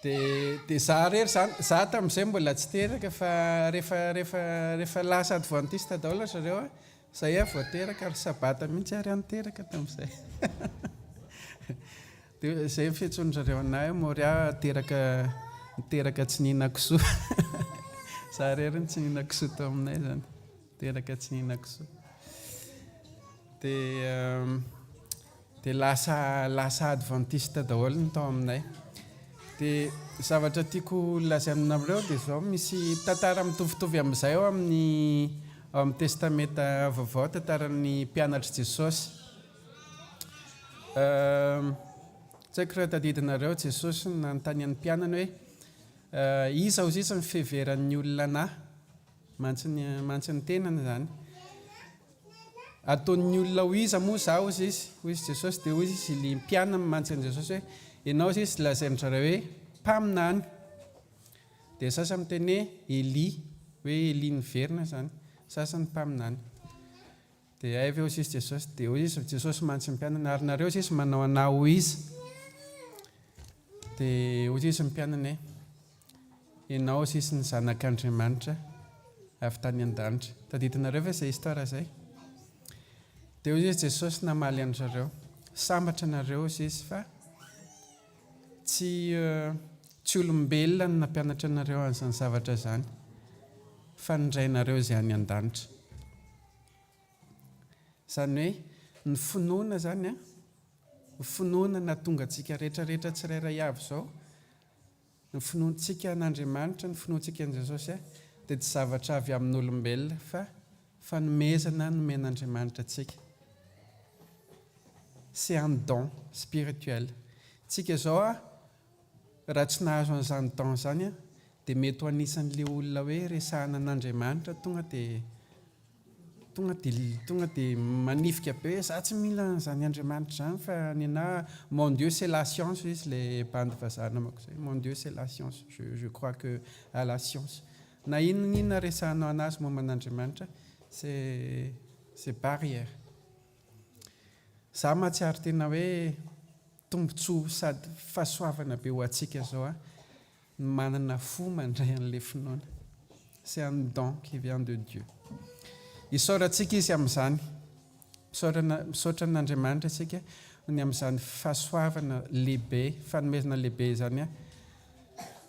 dia za rery za tamin'izay mbola tsy teraka fa rehefa lasa adventiste daholo zareo a zay a voateraka ary sabata mihitsy ary anoteraka tamin'izay dia zay fiantsony zareo anay moria teraka tsy nihinan-kisoa za rery tsy nihinan-kisoa tao aminay zany teraka tsy nihinan-kisoa dia lasa adventiste daholo ny tao aminay dia zavatra tiako laza aminareo dia zao misy tantara mitovitovy amin'izay ao amin'ny testamenta vaovao tantaran'ny mpianatry Jesosy tsy haiko raha tadidinareo Jesosy nanontany an'ny mpianany hoe iza ozy izy ny fiheveran'ny olona anahy mantsy ny tenany zany ataon'ny olona ho iza moa za ozy izy hoy izy Jesosy dia hoy izy le mpianany mantsy an'i Jesosy hoe ianao izy izy lazainy zareo hoe mpaminany dia sasany miteny hoe Eli niverina zany sasany mpaminany dia ay ve ozy izy Jesosy dia hoy izy Jesosy mantsy mpianany ary nareo izy manao anahy ho iza dia hoy izy mpianany hoe ianao izy izy ny zanak'Andriamanitra avy tany an-danitra tadidinareo ve izay histoire zay dia hoy izy Jesosy namaly an zareo sambatra nareo izy izy fa tsy olombelona no nampianatra anareo an'izany zavatra zany fa nindrainareo izay any an-danitra zany hoe ny finoana zany a ny finoana na tonga antsika rehetrarehetra tsirairay avy zao ny finoantsika an'Andriamanitra ny finoantsika an' Jesosy dia tsy zavatra avy amin'olombelona fa fanomezana nomen'Andriamanitra antsika c'est un don spirituel tsika zao a raha tsy nahazo an'izany don zany a dia mety ho anisan'le olona hoe resahana an'Andriamanitra tonga dia manifika be hoe za tsy mila an'izany Andriamanitra zany fa ny anahy mon Dieu c'est la science izy le bandy vazana manko zay mon Dieu c'est la science je crois que à la science na inona resahanao anazy momba an'Andriamanitra c'est barrière za mahatsiary tena hoe tombontsoa sady fahasoavana be ho antsika zao a manana fo mandray an'le finoana c'est un don qui vient de Dieu isaorantsika izy amin'izany misaotra n'Andriamanitra isika ny amin'izany fahasoavana lehibe fanomezana lehibe zany a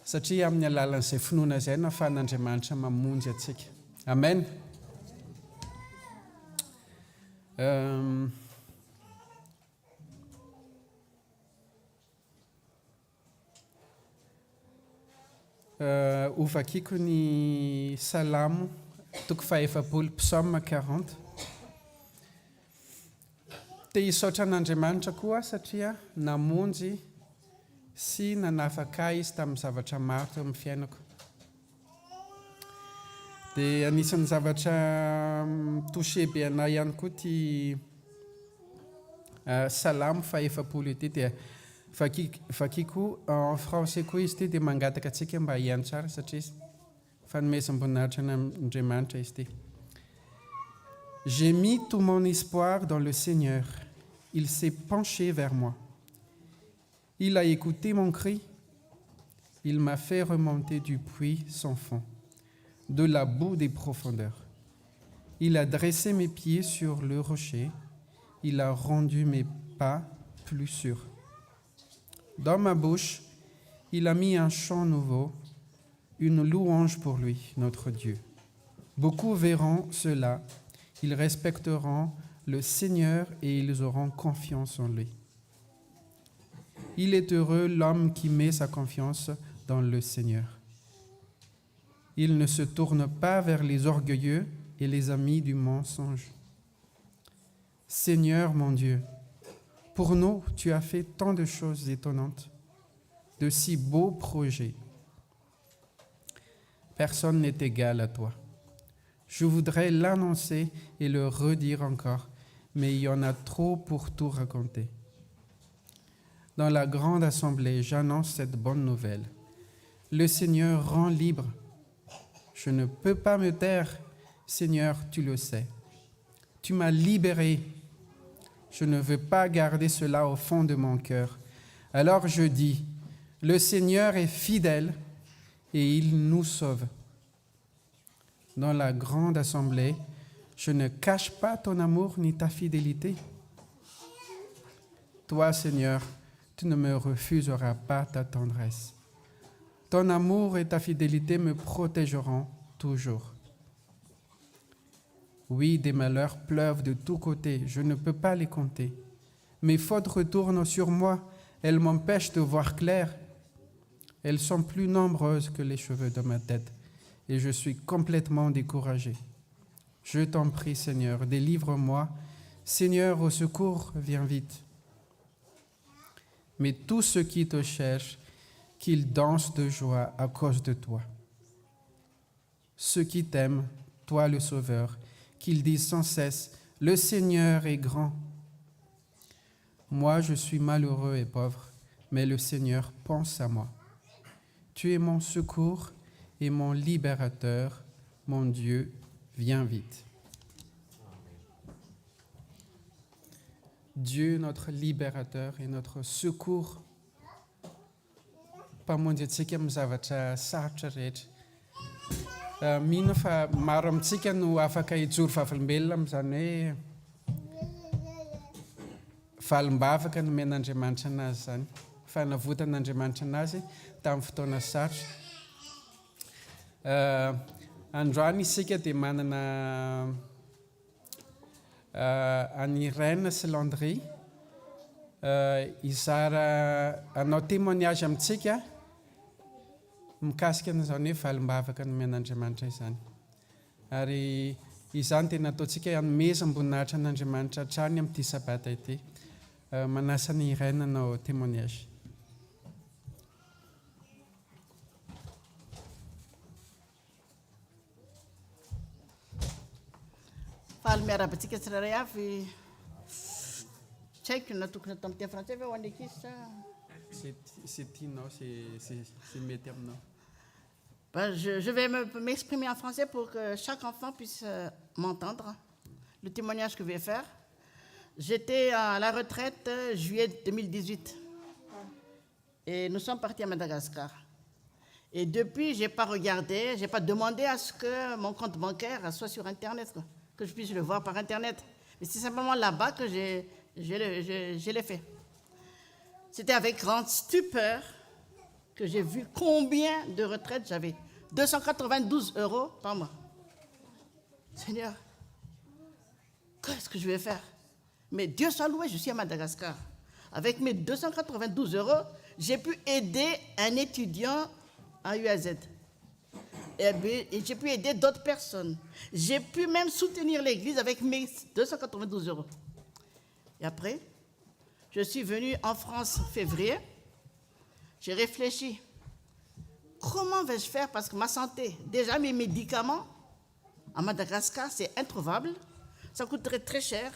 satria amin'ny alalan'izay finoana izay no ahafahan'Andriamanitra mamonjy antsika amen ovakiko ny salamo toko 5 psaume 40 dia hisaotra an'Andriamanitra koa satria namonjy sy nanafaka izy tamin'ny zavatra maro teo amin'ny fiainako dia anisan'ny zavatra touché be anay ihany koa ty salamo 5 ity dia Fakiko en français koa izy ty dia mangataka antsika mba hiany tsara satria fanomezam-boninahitra n'Andriamanitra izy ty. J'ai mis tout mon espoir dans le Seigneur. Il s'est penché vers moi. Il a écouté mon cri. Il m'a fait remonter du puits sans fond, de la boue des profondeurs. Il a dressé mes pieds sur le rocher. Il a rendu mes pas plus sûrs. Dans ma bouche, il a mis un chant nouveau, une louange pour lui, notre Dieu. Beaucoup verront cela. Ils respecteront le Seigneur et ils auront confiance en lui. Il est heureux l'homme qui met sa confiance dans le Seigneur. Il ne se tourne pas vers les orgueilleux et les amis du mensonge. Seigneur mon Dieu, pour nous, tu as fait tant de choses étonnantes, de si beaux projets. Personne n'est égal à toi. Je voudrais l'annoncer et le redire encore, mais il y en a trop pour tout raconter. Dans la grande assemblée, j'annonce cette bonne nouvelle. Le Seigneur rend libre. Je ne peux pas me taire. Seigneur, tu le sais. Tu m'as libéré. Je ne veux pas garder cela au fond de mon cœur. Alors je dis, le Seigneur est fidèle et il nous sauve. Dans la grande assemblée, je ne cache pas ton amour ni ta fidélité. Toi, Seigneur, tu ne me refuseras pas ta tendresse. Ton amour et ta fidélité me protégeront toujours. Oui, des malheurs pleuvent de tous côtés, je ne peux pas les compter. Mes fautes retournent sur moi, elles m'empêchent de voir clair. Elles sont plus nombreuses que les cheveux de ma tête et je suis complètement découragé. Je t'en prie, Seigneur, délivre-moi. Seigneur, au secours, viens vite. Mais tous ceux qui te cherchent, qu'ils dansent de joie à cause de toi. Ceux qui t'aiment, toi le Sauveur, qu'ils disent sans cesse, le Seigneur est grand. Moi, je suis malheureux et pauvre, mais le Seigneur pense à moi. Tu es mon secours et mon libérateur, mon Dieu, viens vite. Dieu, notre libérateur et notre secours, mpamonjy antsika amin'ny zavatra sarotra rehetra. Mino fa maro amintsika no afaka hijoro vavolombelona amin'izany hoe valim-bavaka no men'Andriamanitra anazy zany. Fanavotan'Andriamanitra anazy tamin'ny fotoana sarotra. Androany isika dia manana any Irène sy Landry izara anao témoignage amintsika mikasika an'izany hoe valim-bavaka no men'Andriamanitra izany. Ary izany tena ataontsika hanomezam-boninahitra an'Andriamanitra hatrany amin'ity sabata ity. Manasa ny Irène anao témoignage. Faly miarabantsika tsirairay avy tsy haiko na tokony atao amin'ny teny français ve ho an'ny ankizy sa C'est tianao, c'est mety aminao. Je vais m'exprimer en français pour que chaque enfant puisse m'entendre. Le témoignage que je vais faire. J'étais à la retraite juillet 2018 et nous sommes partis à Madagascar. Et depuis, je n'ai pas regardé, je n'ai pas demandé à ce que mon compte bancaire soit sur Internet, quoi, que je puisse le voir par Internet. Mais c'est simplement là-bas que je l'ai fait. C'était avec grande stupeur que j'ai vu combien de retraites j'avais. 292 € par mois. Seigneur, qu'est-ce que je vais faire? Mais Dieu soit loué, je suis à Madagascar. Avec mes 292 €, j'ai pu aider un étudiant à UAZ. Et j'ai pu aider d'autres personnes. J'ai pu même soutenir l'église avec mes 292 €. Et après, je suis venue en France en février. J'ai réfléchi. Comment vais-je faire? Parce que ma santé, déjà mes médicaments à Madagascar, c'est introuvable. Ça coûterait très cher.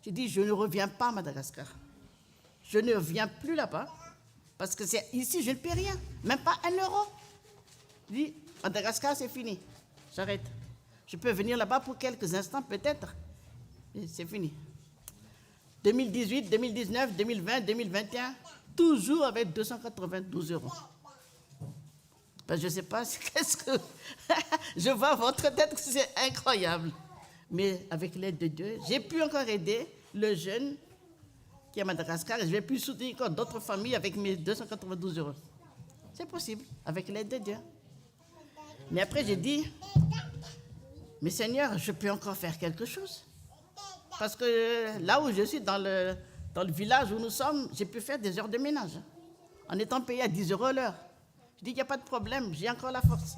J'ai dit, je ne reviens pas à Madagascar. Je ne reviens plus là-bas. Parce que ici, je ne paie rien, même pas 1 euro. Je dis, Madagascar, c'est fini. J'arrête. Je peux venir là-bas pour quelques instants, peut-être. Et c'est fini. 2018, 2019, 2020, 2021, toujours avec 292 euros. Ben, je ne sais pas, qu'est-ce que... Je vois votre tête, c'est incroyable. Mais avec l'aide de Dieu, j'ai pu encore aider le jeune qui est à Madagascar et je vais plus soutenir encore d'autres familles avec mes 292 euros. C'est possible, avec l'aide de Dieu. Mais après, j'ai dit, mais Seigneur, je peux encore faire quelque chose. Parce que là où je suis, dans le village où nous sommes, j'ai pu faire des heures de ménage. En étant payé à 10 euros l'heure. Je dis qu'il n'y a pas de problème, j'ai encore la force.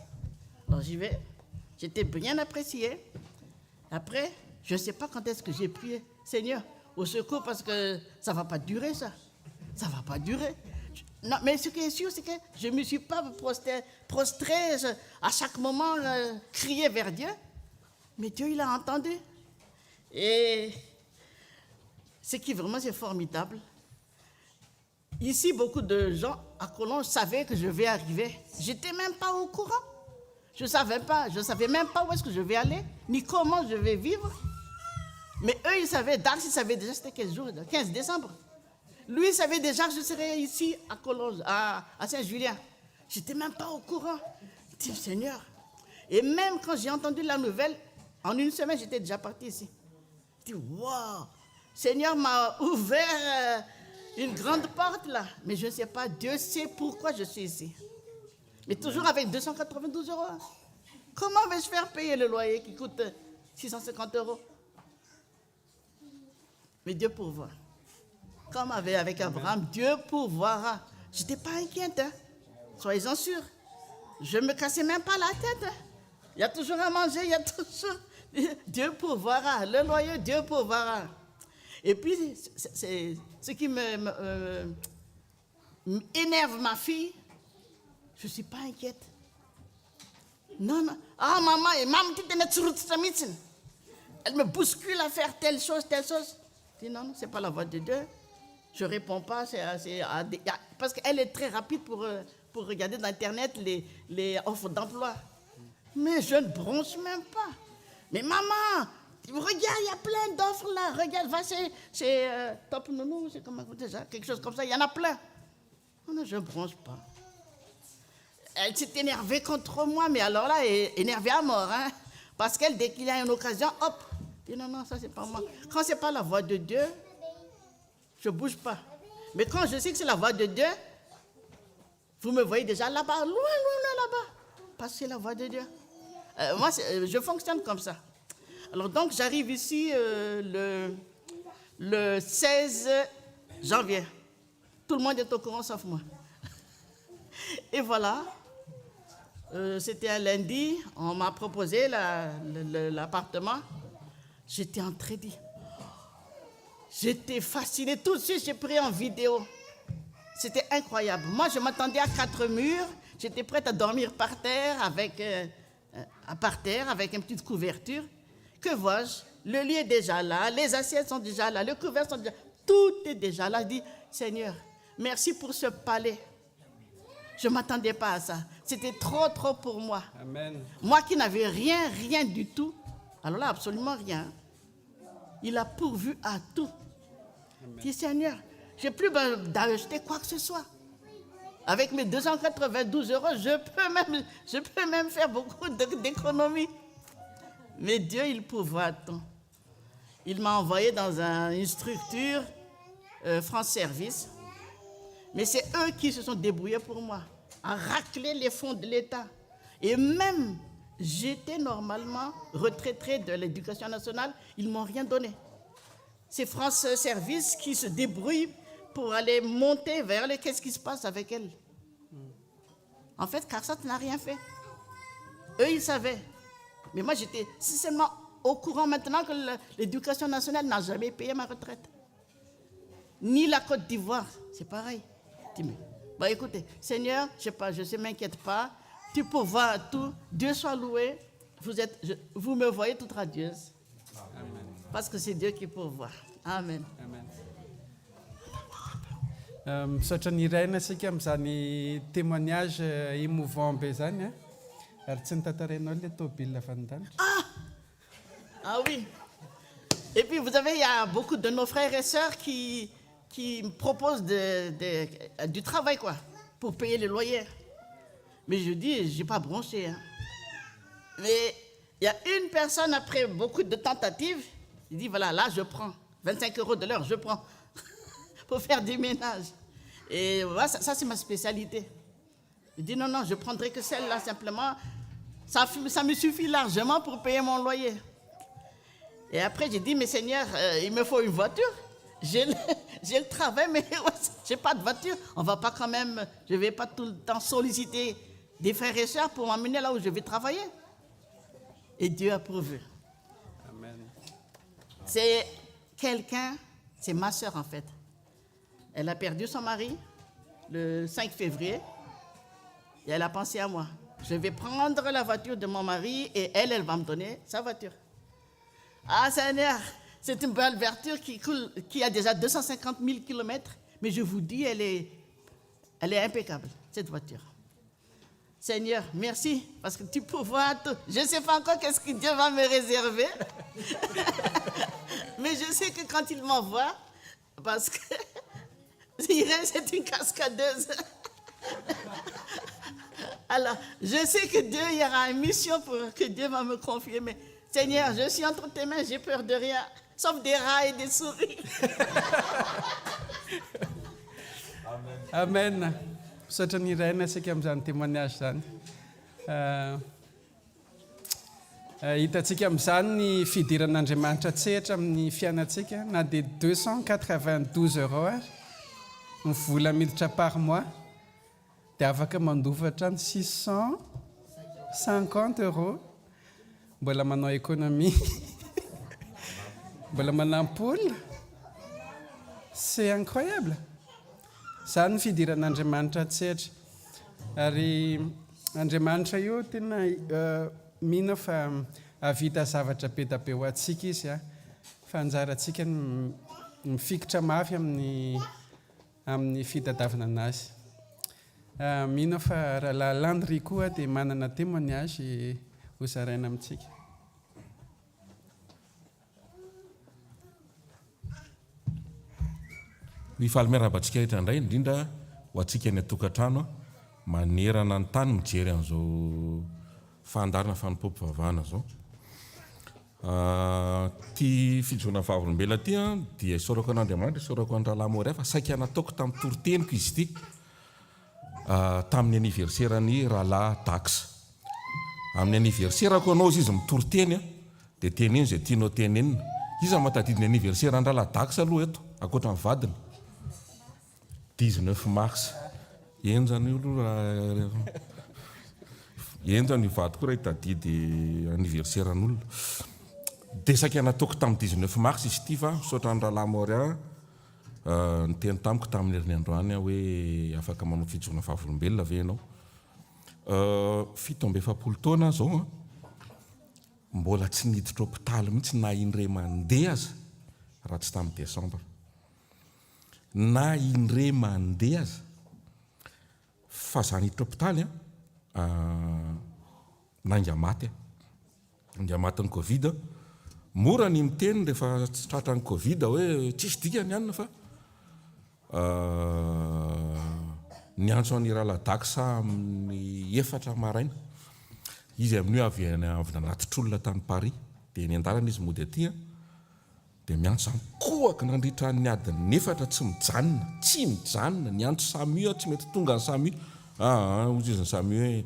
Alors j'y vais. J'étais bien apprécié. Après, je ne sais pas quand est-ce que j'ai prié. Seigneur, au secours, parce que ça ne va pas durer, ça. Ça ne va pas durer. Non, mais ce qui est sûr, c'est que je ne me suis pas prostré à chaque moment, crier vers Dieu. Mais Dieu, il a entendu. Et ce qui vraiment, c'est formidable. Ici, beaucoup de gens à Collonges savaient que je vais arriver. Je n'étais même pas au courant. Je ne savais même pas où est-ce que je vais aller, ni comment je vais vivre. Mais eux, ils savaient, Dax, il savait déjà, c'était quel jour, 15 décembre. Lui, il savait déjà que je serais ici à Collonges, à Saint-Julien. Je n'étais même pas au courant. Je dis, Seigneur. Et même quand j'ai entendu la nouvelle, en une semaine, j'étais déjà parti ici. Je dis, waouh, Seigneur m'a ouvert une grande porte là. Mais je ne sais pas, Dieu sait pourquoi je suis ici. Mais toujours avec 292 euros. Comment vais-je faire payer le loyer qui coûte 650 euros? Mais Dieu pourvoit. Comme avec Abraham, Dieu pourvoira. Je n'étais pas inquiète, hein. Soyez-en sûrs. Je ne me cassais même pas la tête. Hein. Il y a toujours à manger, il y a toujours... Dieu pourvoira. Le loyer, Dieu pourvoira. Et puis, c'est ce qui énerve ma fille. Je ne suis pas inquiète. Non, non. Ah, maman, elle me bouscule à faire telle chose, telle chose. Je dis non, ce n'est pas la voix de Dieu. Je ne réponds pas. Parce qu'elle est très rapide pour regarder dans Internet les offres d'emploi. Mais je ne bronche même pas. Mais maman, regarde, il y a plein d'offres là. Regarde, va chez Top Nounou, c'est comment déjà, quelque chose comme ça. Il y en a plein. Non, je ne bronche pas. Elle s'est énervée contre moi, mais alors là, elle est énervée à mort. Hein? Parce qu'elle, dès qu'il y a une occasion, hop, dit non, non, ça c'est pas moi. Quand c'est pas la voix de Dieu, je bouge pas. Mais quand je sais que c'est la voix de Dieu, vous me voyez déjà là-bas, loin, loin, là-bas. Parce que c'est la voix de Dieu. Moi, je fonctionne comme ça. Alors donc, j'arrive ici le 16 janvier. Tout le monde est au courant, sauf moi. Et voilà. C'était un lundi, on m'a proposé l'appartement. J'étais en crédit. J'étais fascinée. Tout de suite, j'ai pris en vidéo. C'était incroyable. Moi, je m'attendais à 4 murs. J'étais prête à dormir par terre avec une petite couverture. Que vois-je? Le lit est déjà là, les assiettes sont déjà là, les couverts sont déjà là. Tout est déjà là. Je dis, Seigneur, merci pour ce palais. Je ne m'attendais pas à ça. C'était trop, trop pour moi. Amen. Moi qui n'avais rien, rien du tout. Alors là, absolument rien. Il a pourvu à tout. Je dis, Seigneur, je n'ai plus besoin d'acheter quoi que ce soit. Avec mes 292 euros, je peux même faire beaucoup d'économies. Mais Dieu, il pourvoit à tout. Il m'a envoyé dans une structure, France Service. Mais c'est eux qui se sont débrouillés pour moi, à racler les fonds de l'État. Et même, j'étais normalement retraitée de l'Éducation nationale, ils ne m'ont rien donné. C'est France Service qui se débrouille pour aller monter vers qu'est-ce qui se passe avec elle. En fait, CARSAT n'a rien fait. Eux, ils savaient. Mais moi, j'étais seulement au courant maintenant que l'Éducation nationale n'a jamais payé ma retraite. Ni la Côte d'Ivoire, c'est pareil. Bon, écoutez, Seigneur, je ne m'inquiète pas, tu pourvois à tout, Dieu soit loué, vous me voyez toute radieuse. Amen. Parce que c'est Dieu qui pourvoit. Amen. Amen. misaotra ny iraina asika amin'izany témoignage émouvant be zany a ary tsy nitantarainao le tômobile vandanitra. Ah oui. Et puis vous savez, il y a beaucoup de nos frères et sœurs qui me proposent du travail, quoi, pour payer les loyers. Mais je dis, je n'ai pas bronché. Hein. Mais il y a une personne, après beaucoup de tentatives, il dit, voilà, là, je prends 25 € de l'heure, je prends, pour faire du ménage. Et voilà, ça c'est ma spécialité. Je dis, non, je prendrai que celle-là, simplement. Ça me suffit largement pour payer mon loyer. Et après, j'ai dit, mais Seigneur, il me faut une voiture. J'ai le travail, mais je n'ai pas de voiture. On va pas quand même, je ne vais pas tout le temps solliciter des frères et sœurs pour m'amener là où je vais travailler. Et Dieu a pourvu. Amen. C'est quelqu'un, c'est ma sœur en fait. Elle a perdu son mari le 5 février et elle a pensé à moi. Je vais prendre la voiture de mon mari et elle va me donner sa voiture. Ah Seigneur, c'est une belle voiture qui a déjà 250 000 km, mais je vous dis, elle est impeccable, cette voiture. Seigneur, merci, parce que tu pourvois tout. Je ne sais pas encore qu'est-ce que Dieu va me réserver, mais je sais que quand il m'envoie, parce que Irène, c'est une cascadeuse. Alors, je sais que Dieu, il y aura une mission que Dieu va me confier, mais Seigneur, je suis entre tes mains, j'ai peur de rien, sauf des rats et des souris. Amen. Misaotra ny iraina asika amin'izany témoignage zany. Hitantsika amin'izany ny fidiran'Andriamanitra tsehatra amin'ny fiainantsika, na dia 292 € ary ny vola miditra par mois, dia afaka mandovatra ny 650 €. Mbola manao économie, mbola manampola. C'est incroyable. Zany ny fidiran'Andriamanitra tsehatra. Ary Andriamanitra io tena mino fa avita zavatra be da be ho antsika izy a. Fa anjarantsika ny mifikitra mafy amin'ny fitadiavana anazy. Mino fa raha Landry koa dia manana témoignage hozaraina amintsika. Ny fahalmerabantsika rehetra indray indrindra ho antsika ny atokantrano manerana ny tany mijery an'izao fandarana fanompopo vavahana zao. Ty fijoana vavolombelona ty dia isaorako an'Andriamanitra, isaorako any Rahalahy Moray fa saika nataoko tamin'ny toroteniko izy ity tamin'ny anniverseran'ny Rahalahy Dax. Amin'ny anniverserako anao izy mitoriteny dia teneno izay tianao tenenina. Izy matadidiny anniverseran'ny Rahalahy Dax aloha eto, ankoatra ny vadiny. 19 mars. Enjany olo enjany vady koa raha hitadidy anniverseran'olona. Dia saika nataoko tamin'ny 19 mars izy ity fa misaotra ny Rahalahy Moray ny teny tamiko tamin'ny herin'ny androany hoe afaka manao fijoana vavolombelona ve ianao. 7 taona zao mbola tsy niditra hôpitaly mihitsy na indray mandeha aza raha tsy tamin'ny Desambra. Na indray mandeha aza fa za niditra hôpitaly nangamaty ny Covid. Mora ny miteny rehefa tsy tratra ny Covid hoe tsisy dikany ihany fa ny antso an'ny Rahalahy Dax amin'ny 4 maraina. Izy amin'io avy nanatitr'olona tany Paris, dia ny andarana izy mody aty dia miantso koaka nandritra ny adiny 4 tsy mijanona ny antso Samy tsy mety tonga ny Samy. Ozy izy ny Samy hoe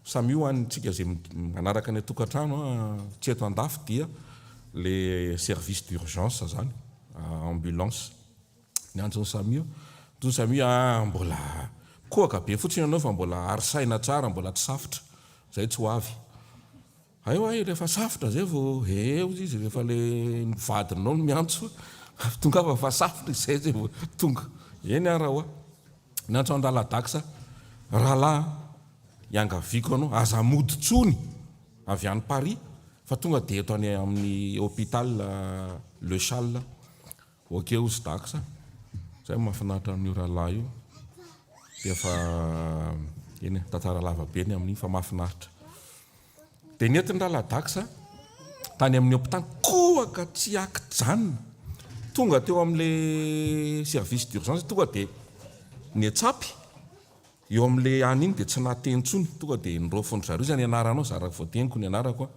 Samy hoanitsika izay manaraka ny atokantrano tsy eto andafy dia le service d'urgence zany, ambulance. Ny antso ny Samy ny Samy mbola koaka be fotsiny ianao fa mbola arisaina tsara, mbola tsy safotra zay tsy ho avy. Rehefa safotra zay vao ozy izy rehefa le vadinao no miantso tonga fa safotra izay zay vao tonga. Eny raha ny antso ny Rahalahy Dax, rahalahy iangaviako anao aza mody tsony avy any Paris fa tonga dia eto any amin'ny hôpital Le Chal. Ok ozy Dax zay mahafinaritra ny oralahy io dia fa eny tantara lava be ny amin'iny fa mahafinaritra dia nentiny rahaladaksa tany amin'ny hopitany kohaka tsy akijanona tonga teo amin'le service d'urgence tonga dia ny atsapy eo amin'le any iny dia tsy natentsony tonga dia nirofony zareo zany anaranao zaraka voateniko ny anarako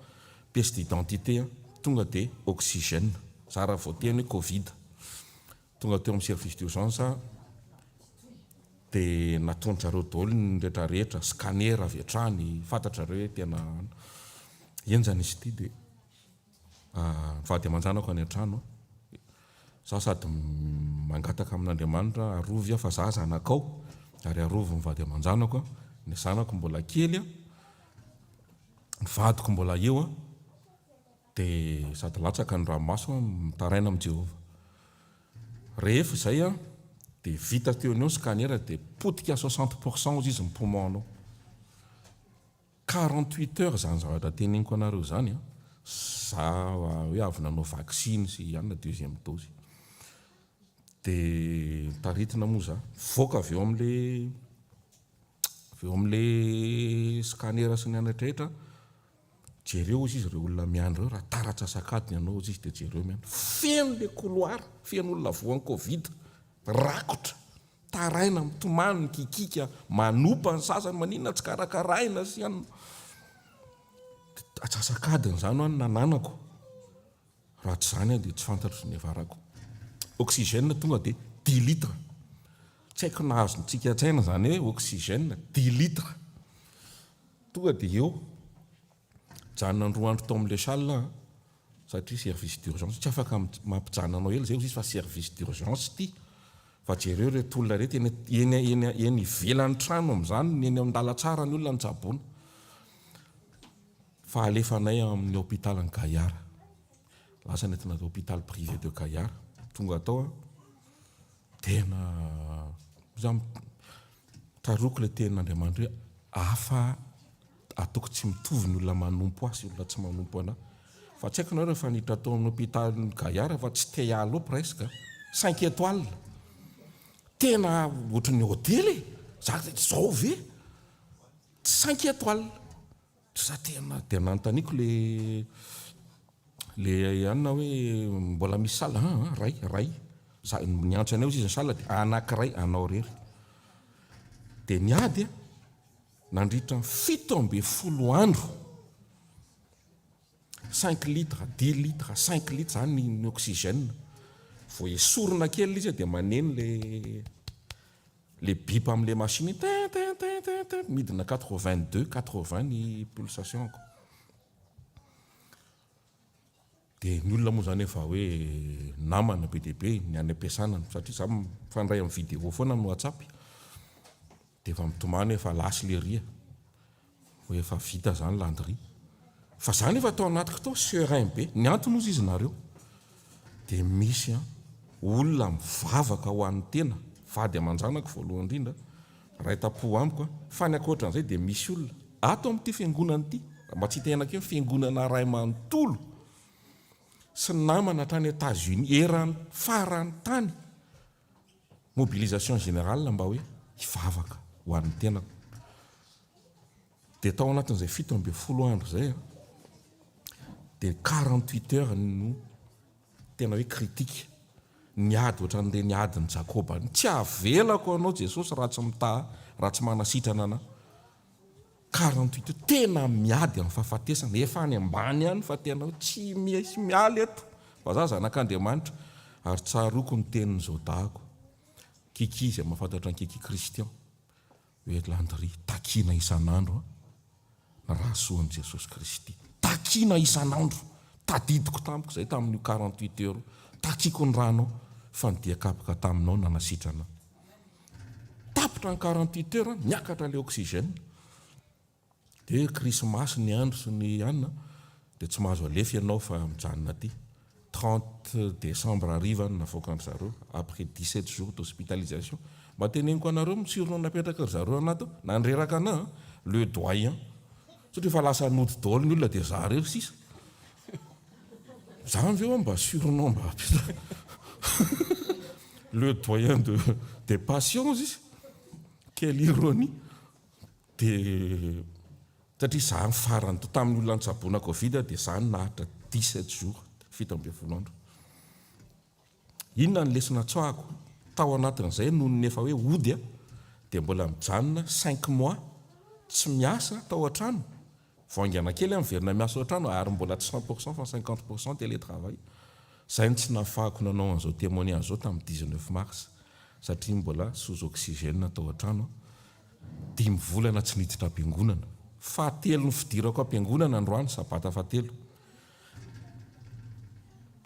pièce d'identité tonga dia oxygène zaraka voateny hoe covid tonga teo amin'ny service d'urgence dia natony zareo daholo ny rehetrarehetra scanner avy hatrany fantatra zareo hoe tena enjany izy ity dia vady aman-janako any an-trano za sady mangataka amin'Andriamanitra arovy fa za zanakao ary arovy mivady aman-janako ny zanako mbola kely ny vadiko mbola eo dia sady latsaka ny ranomaso mitaraina amin'i Jehovah rehefa izay dia vita teo ny scanner dia potika 60% ozy izy ny poumon-nao 48 heures zany zavatra teneniko anareo zany za hoe avy nanao vaccine sy anna deuxième dose dia taritina moa za voaka avy eo amin'le scanner sy ny anatrehitra jereo izy ireo olona miandro raha taratra sakadiny ianao izy dia jereo miandro feno le couloir feno olona voan'ny covid rakotra taraina mitomany mikikika manopa ny sasany maninona tsy karakaraina sy any atsasakadiny zany ho any nananako raha tsy zany dia tsy fantatro ny avarako oxygène tonga dia 10 litres tsy haiko nahazo ntsika an-tsaina zany hoe oxygène 10 litres tonga dia eo janona ny 2 andro tao amin'le salle satria service d'urgence tsy afaka mampijanonanao ela zay izy fa service d'urgence ity fa jereo reto olona reto eny ivelan'ny trano amin'izany eny an-dalatsara ny olona ny tsaboana fa alefanay amin'ny hôpital ny Gaillard lasa nentina hôpital privé de Gaillard tonga tao tena za taroko le tenin'Andriamanitra hoe afa ataoko tsy mitovy ny olona manompo azy olona tsy manompo anahy fa tsy haiko nareo rehefa niditra tao amin'ny hôpital Gaillard fa tsy te hiala presque 5 étoiles tena ohatran'ny hôtely zao ve 5 étoiles za tena dia nanontaniako le anona hoe mbola misy sala ray niantso anay izy ny sala dia anankiray anao rery dia niady nandritra 17 andro 5 litres 10 litres 5 litres zany ny oxygène vao esorina kely izy dia maneno le bip amin'le machine midina 82-80 ny pulsation dia ny olona moa zany efa hoe namana be deaibe ny any am-piasana satria za mifandray amin'ny vidéo foana amin'ny WhatsApp dia efa mitomany efa lasy le ria hoe efa vita zany landry fa zany efa tao anatiko tao serein be ny antony ozy izy nareo dia misy olona mivavaka ho an'ny tena vady aman-janako voalohany indrindra raha tapo amiko fa ny akoatran'izay dia misy olona ato amin'ity fiangonana ity mba tsy tenako hoe fiangonana ray manontolo sy namana hatrany États-Unis eran'ny farany tany mobilisation générale mba hoe hivavaka ho an'ny tenako dia tao anatin'izay 17 andro zay dia 48 heures no tena hoe critique niady ohatran'le niady ny Jakoba tsy avelako anao Jesosy raha tsy mitaha raha tsy manasitrana ana 48 tena miady amin'ny fahafatesana efa any ambany any fa tena tsy misy mialy eto fa za zanak'Andriamanitra ary tsaroko ny tenin'ny zodahako kiki izay mahafantatra ny kiki Kristian hoe landry takina isan'andro raha soan'i Jesosy Kristy takina isan'andro tadidiko tamiko zay tamin'io 48 heures takiako ny ranao fa nidiakapaka taminao nanasitrana tapitra ny 48 heures niakatra le oxygène dia krismasy ny andro sy ny anina dia tsy mahazo alefy ianao fa mijanona aty 30 décembre arivany navoaka ny zareo après 17 jours d'hospitalisation mba teneniko anareo mitsirona napetraka ry zareo anato nandreraka ana le doyen satria efa lasa nody daholo ny olona dia za rery sisa za veo mba sironao mba apetraka le doyen des passions izy. Quelle ironie. Dia satria za farany tamin'ny olona nitsaboana Covid dia za nahatra 17 jours 7 andro. Inona ny lesona tsoahako tao anatin'izay noho ny efa hoe ody dia mbola mijanona 5 mois tsy miasa tao an-trano. Vaingana kely miverina miasa ao an-trano ary mbola tsy 100% fa 50% télétravail. Zay ny tsy nahafahako nanao an'izao témoignage zao tamin'ny 19 mars satria mbola sous oxygène tao an-trano. 5 volana tsy niditra am-piangonana. 7 ny fidirako am-piangonana androany sabata 7.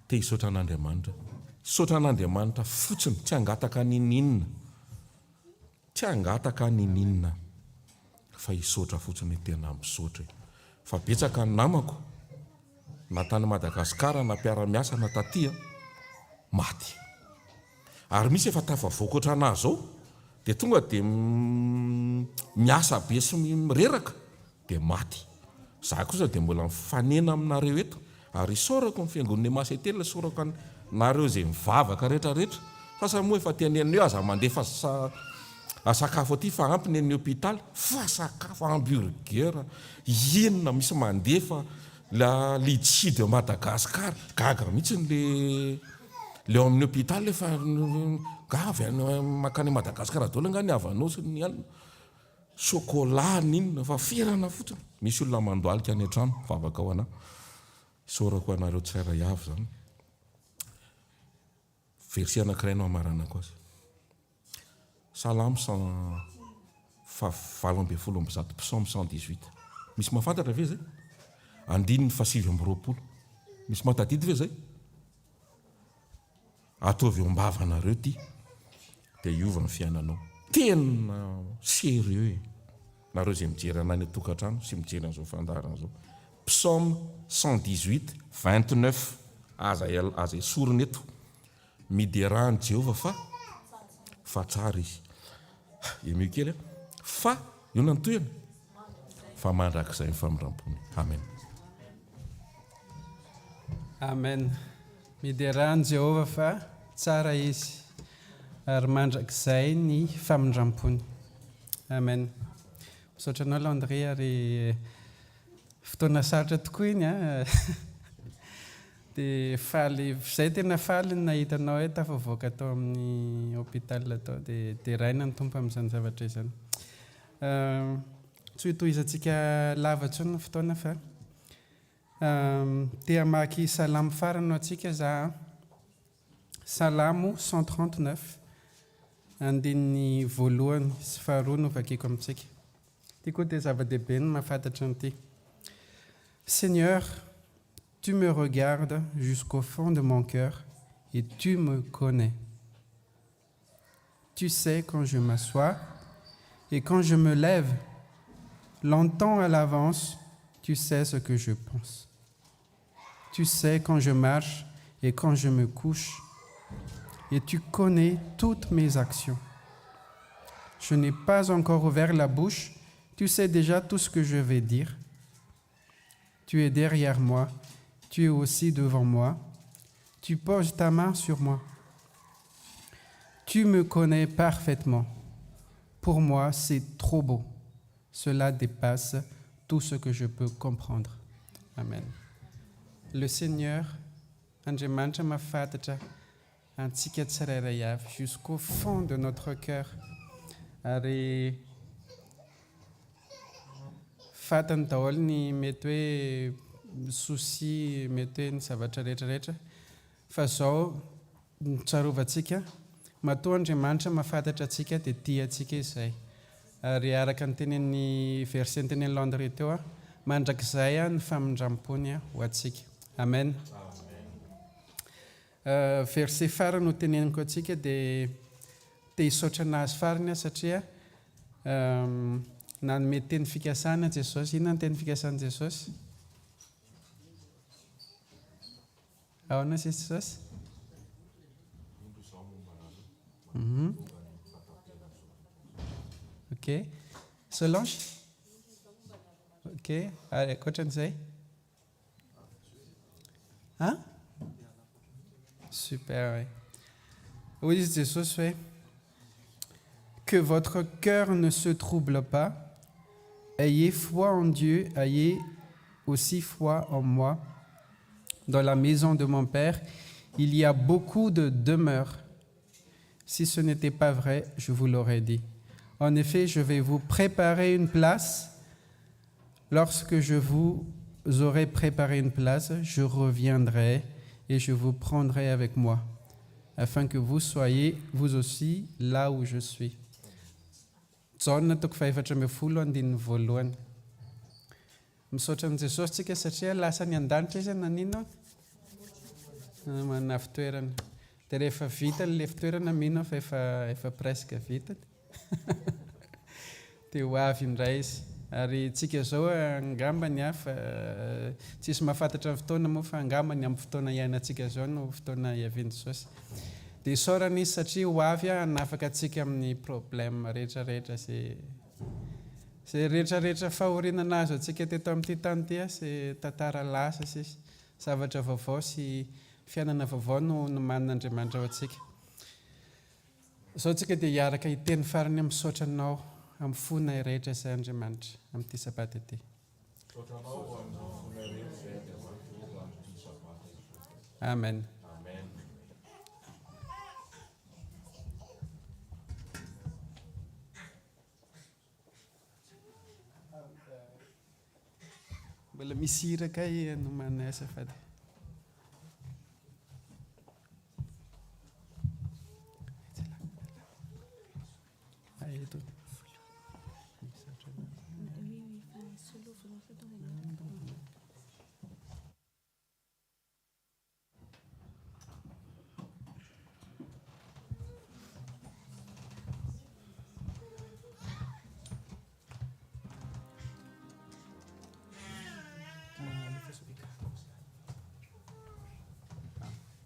Te hisaotra an'Andriamanitra. Saotra an'Andriamanitra fotsiny tsy hangataka ninina. Tsy hangataka ninina. Fa hisaotra fotsiny tena misaotra. Fa betsaka ny namako na tany Madagasikara na mpiara-miasa na tatia maty. Ary misy efa tafavoakotra anazy zao dia tonga dia miasa be sy mireraka dia maty. Za kosa dia mbola mifanena aminareo eto ary isaorako ny fiangonana Masetela, isaorako nareo izay mivavaka rehetrarehetra. Fa sa moa efa teneneo aza mandefa sakafo aty fa ampy ny hôpitaly fa sakafo hamburger inona misy mandefa la litchi de Madagascar gaga mihitsy le ao amin'ny hôpitaly efa gavy makany Madagascar daholo ngany avanao sy ny alina chocolat ninona fa firana fotsiny. Misy olona mandoalika any an-trano vavaka ao anahy. Isaorako anareo tsirairay avy zany. Verset anankiray no amaranako azy. Salamo 120 psaume 118. Misy mahafantatra ve zay? Andininy fa 720. Misy mahtadidy ve zay? Ataovy eo ambavanareo ty dia iova ny fiainanao. Tena sérieux nareo izay mijery anany tokantrano sy mijery an'izao fandarana zao. Psaume 118 29 aza esorina eto. Miderany Jehovah fa tsara izy. Emio kely fa io nantoyana fa mandrakizay ny famindram-pony. Amen. Amen. Miderany Jehovah fa tsara izy ary mandrakizay ny famindram-pony. Amen. Misaotra anao Landry ary fotoana sarotra tokoa iny dia faly izay tena faly ny nahitanao hoe tafavoaka tao amin'ny hôpital atao dia raina ny tompo amin'izany zavatra izany. Tsy hitohizantsika lava intsony ny fotoana fa te hamaky salamo farany antsika za. Salamo 139 andininy voalohany sy faharoa no vakiako amintsika. Ty koa dia zava-dehibe no mahafantatra an'ity. Seigneur, tu me regardes jusqu'au fond de mon cœur et tu me connais. Tu sais quand je m'assois et quand je me lève, longtemps à l'avance, tu sais ce que je pense. Tu sais quand je marche et quand je me couche, et tu connais toutes mes actions. Je n'ai pas encore ouvert la bouche, tu sais déjà tout ce que je vais dire. Tu es derrière moi, tu es aussi devant moi, tu poses ta main sur moi. Tu me connais parfaitement. Pour moi, c'est trop beau. Cela dépasse tout ce que je peux comprendre. Amen. Le Seigneur, Andriamanitra mahafantatra antsika tsirairay avy jusqu'au fond de notre cœur. Ary fantany daholo ny mety hoe souci, mety hoe ny zavatra rehetrarehetra. Fa zao tsarovatsika, matoa Andriamanitra mahafantatra antsika dia tia antsika izay. Ary araka ny tenen'ny verset ny tenen'ny Landry teo mandrakizay ny famindram-pony ho antsika. Amen. Verset farany no teneniko antsika dia te hisaotra anazy farany satria nanome teny fikasana Jesosy. Inona ny teny fikasana Jesosy? Ahoana Jesosy? Ok. Solange? Ok. Ankoatran'izay? Super, oui. Oui, Jésus fait que votre cœur ne se trouble pas. Ayez foi en Dieu, ayez aussi foi en moi. Dans la maison de mon Père, il y a beaucoup de demeures. Si ce n'était pas vrai, je vous l'aurais dit. En effet, je vais vous préparer une place. Lorsque je vous aurai préparé une place, je reviendrai et je vous prendrai avec moi, afin que vous soyez, vous aussi, là où je suis. John 5:12. Misaotra an' Jesosy tsika satria lasa ny an-danitra izy nanino manana fitoerana. Dia rehefa vita le fitoerana mino fa efa presque vita. Dia ho avy indray izy. Ary tsika zao angambany hafa tsisy mahafantatra ny fotoana moa fa angambany amin'ny fotoana iainantsika zao no fotoana iavian'i Jesosy. Dia isaorana izy satria ho avy hanafaka antsika amin'ny problème rehetrarehetra izay rehetrarehetra fahorinana azo antsika teto amin'ity tany ity sy tantara lasa sy zavatra vaovao sy fiainana vaovao no manin'Andriamanitra ao antsika. Izao tsika dia hiaraka hiteny farany misaotra anao amin'ny fona rehetra izay Andriamanitra amin'ity sabata ity. Amen. Mbola misy hira kay no manay azafady.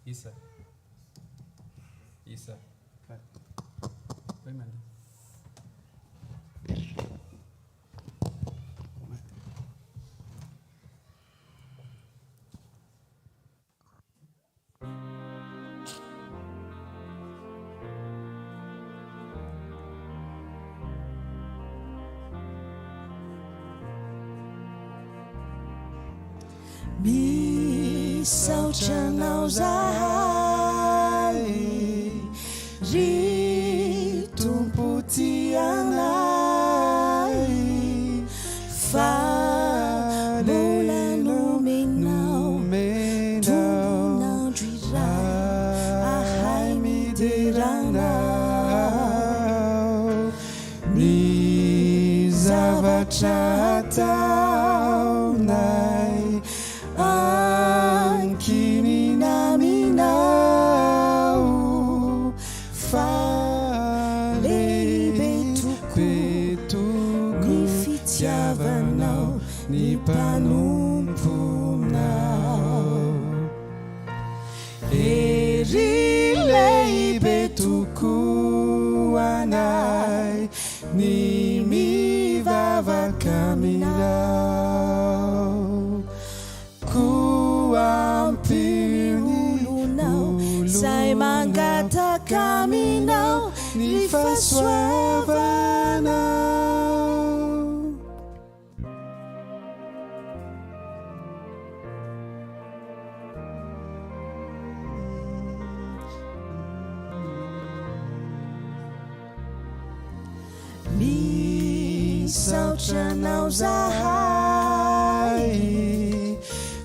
Isa. Oi, mano. Misaotra anao zahay, ry Tompo ty anay, fa mbola nomenao tombonandro iray ahay mideranao, ny zavatra ataonay ankininaminao, fa lehibe tokoa ny fitiavanao, ny mpanomponao. Ery lehibe tokoa anay, ny mivavaka aminao, kuampinao zay mangataka aminao ny fahasoavanao. Misaotra anao zahay,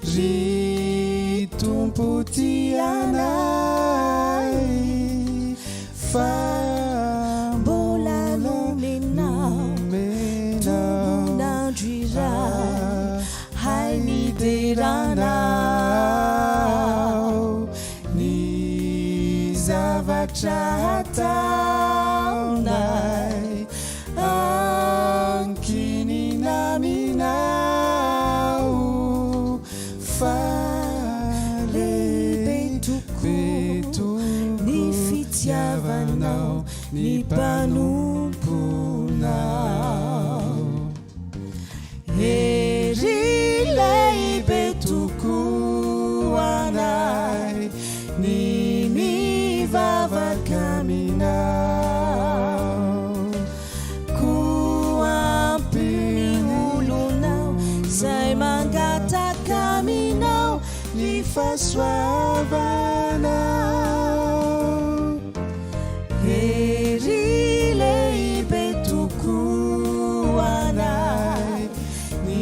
ry Tompo ty anay, fa mbola nomenao tombonandro iray hay mideranao, ny zavatra ataonay ankininaminao, fa lehibe tokoa ny fitiavanao, ny mpanomponao. Ery lehibe tokoa anay, ny mivavaka mangataka aminao ny fahasoavanao hery lehibe tokoa anay ny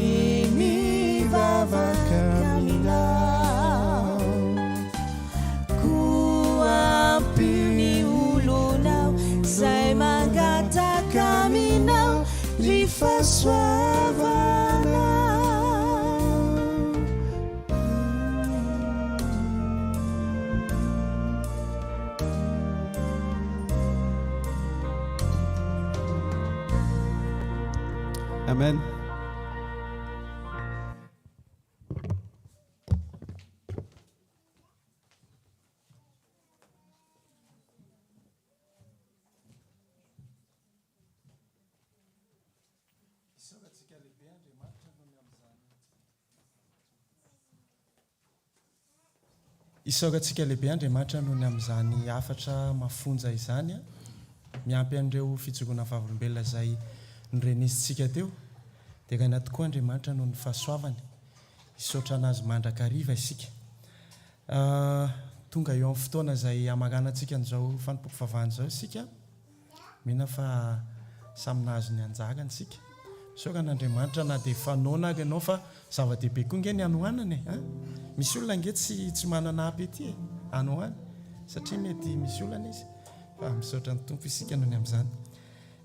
mivavaka aminao koa ampio ny olonao zay mangataka aminao ny fahasoavanao. Amen. Isaorantsika lehibe Andriamanitra noho ny amin'izany afatra mafonja izany a miampy an'ireo fitsagoana vavolombelona izay norenisitsika teo dia gaina tokoa Andriamanitra noho ny fahasoavany isaotra anazy mandrakariva isika tonga eo amin'ny fotoana izay hamaganantsika an'izao fanompom-pivavahana izao isika mihena fa samy nahazo ny anjagany isika saoka n'Andriamanitra na dia fanaona ary ianao fa zava-dehibe koa nge ny anohanany misy olona nge tsy manana appétit anohany satria mety misy olana izy fa misaotra ny tompo isika noho ny amin'izany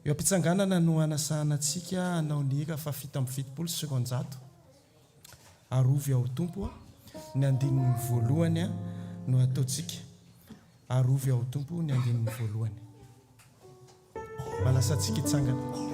eo am-pitsanganana no anasahana antsika hanao ny hira fa 7:70 sekonjato arovy ao tompo ny andininy voalohany no ataontsika arovy ao tompo ny andininy voalohany malasa antsika hitsangana.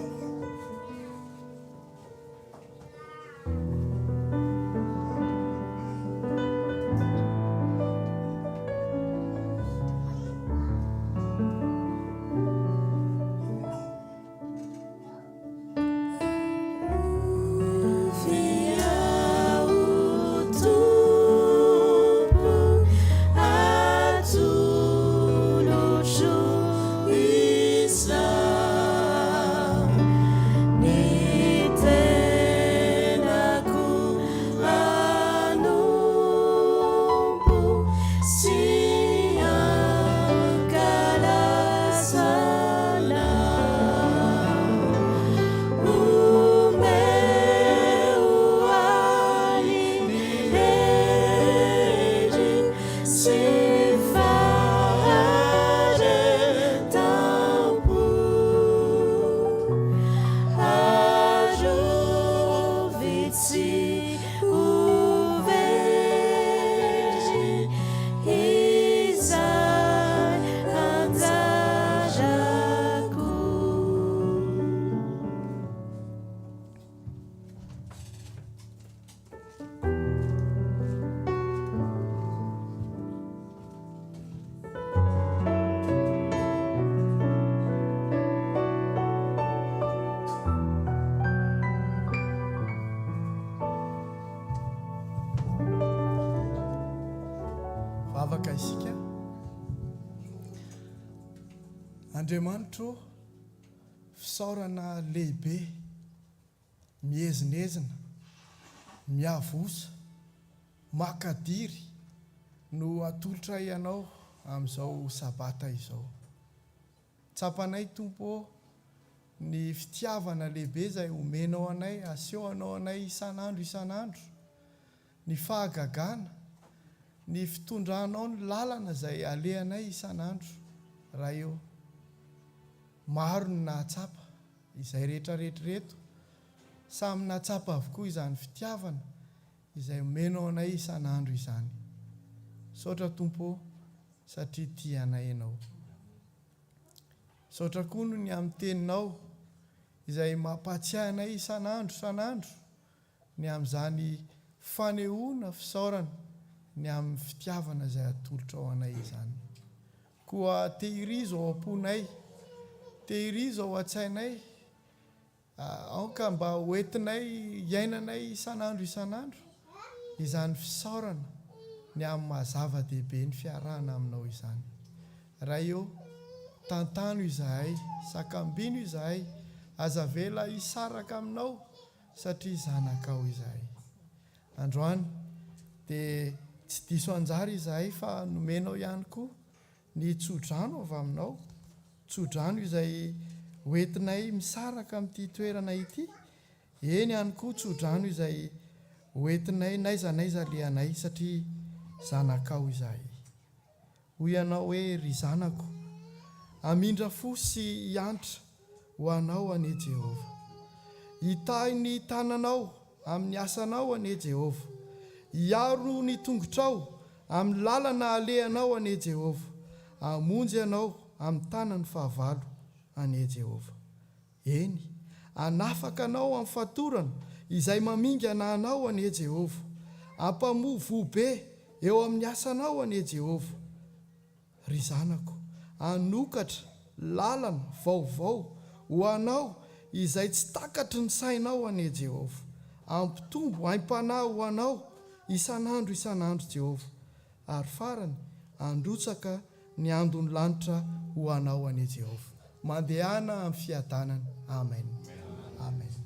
Vavaka isika Andriamanitro fisaorana lehibe miezinezina miavosa makadiry no atolotra ianao amin'izao sabata izao tsapanay tompo ny fitiavana lehibe izay omenao anay asehoanao anay isan'andro ny fahagagana ny fitondranao ny lalana izay alehanay isan'andro raha eo maro ny nahatsapa izay rehetrarehetrareto samy nahatsapa avokoa izany fitiavana izay omenao anay isan'andro izany saotra tompo satria tia anay ianao saotra koa no ny amin'ny teninao izay mampatsiahy anay isan'andro ny amin'izany fanehoana fisaorana ny amin'ny fitiavana izay atolotra ao anay izany koa tehirizo ao am-ponay tehirizo ao an-tsainay aoka mba hoentinay iainanay isan'andro izany fisaorana ny amin'ny mahazava-dehibe ny fiarahana aminao izany raha eo tantano izahay sakambino izahay azavela hisaraka aminao satria zanakao izahay androany dia tsy diso anjary izahay fa nomenao ihany koa ny tsodrano avy aminao, tsodrano izay hoentinay misaraka amin'ity toerana ity. Eny ihany koa tsodrano izay hoentinay naizanaiza lehanay satria zanakao izahay. Hoy ianao hoe ry zanako, amindra fo sy hiantra ho anao anie Jehova. Hitahy ny tananao amin'ny asanao anie Jehova. Hiaro ny tongotrao amin'ny lalana alehanao anie Jehova. Hamonjy ianao amin'ny tanany fahavalo anie Jehova. Eny, hanafaka anao amin'ny fatorana izay mamingana anao anie Jehova. Hampamovo be eo amin'ny asanao anie Jehova. Ry zanako, hanokatra lalana vaovao ho anao izay tsy takatry ny sainao anie Jehova. Ampitombo haim-panahy ho anao isan'andro Jehova. Ary farany androtsaka ny andony lanitra ho anao anie Jehova. Mandehana amin'ny fiadanana. Amen. Amen.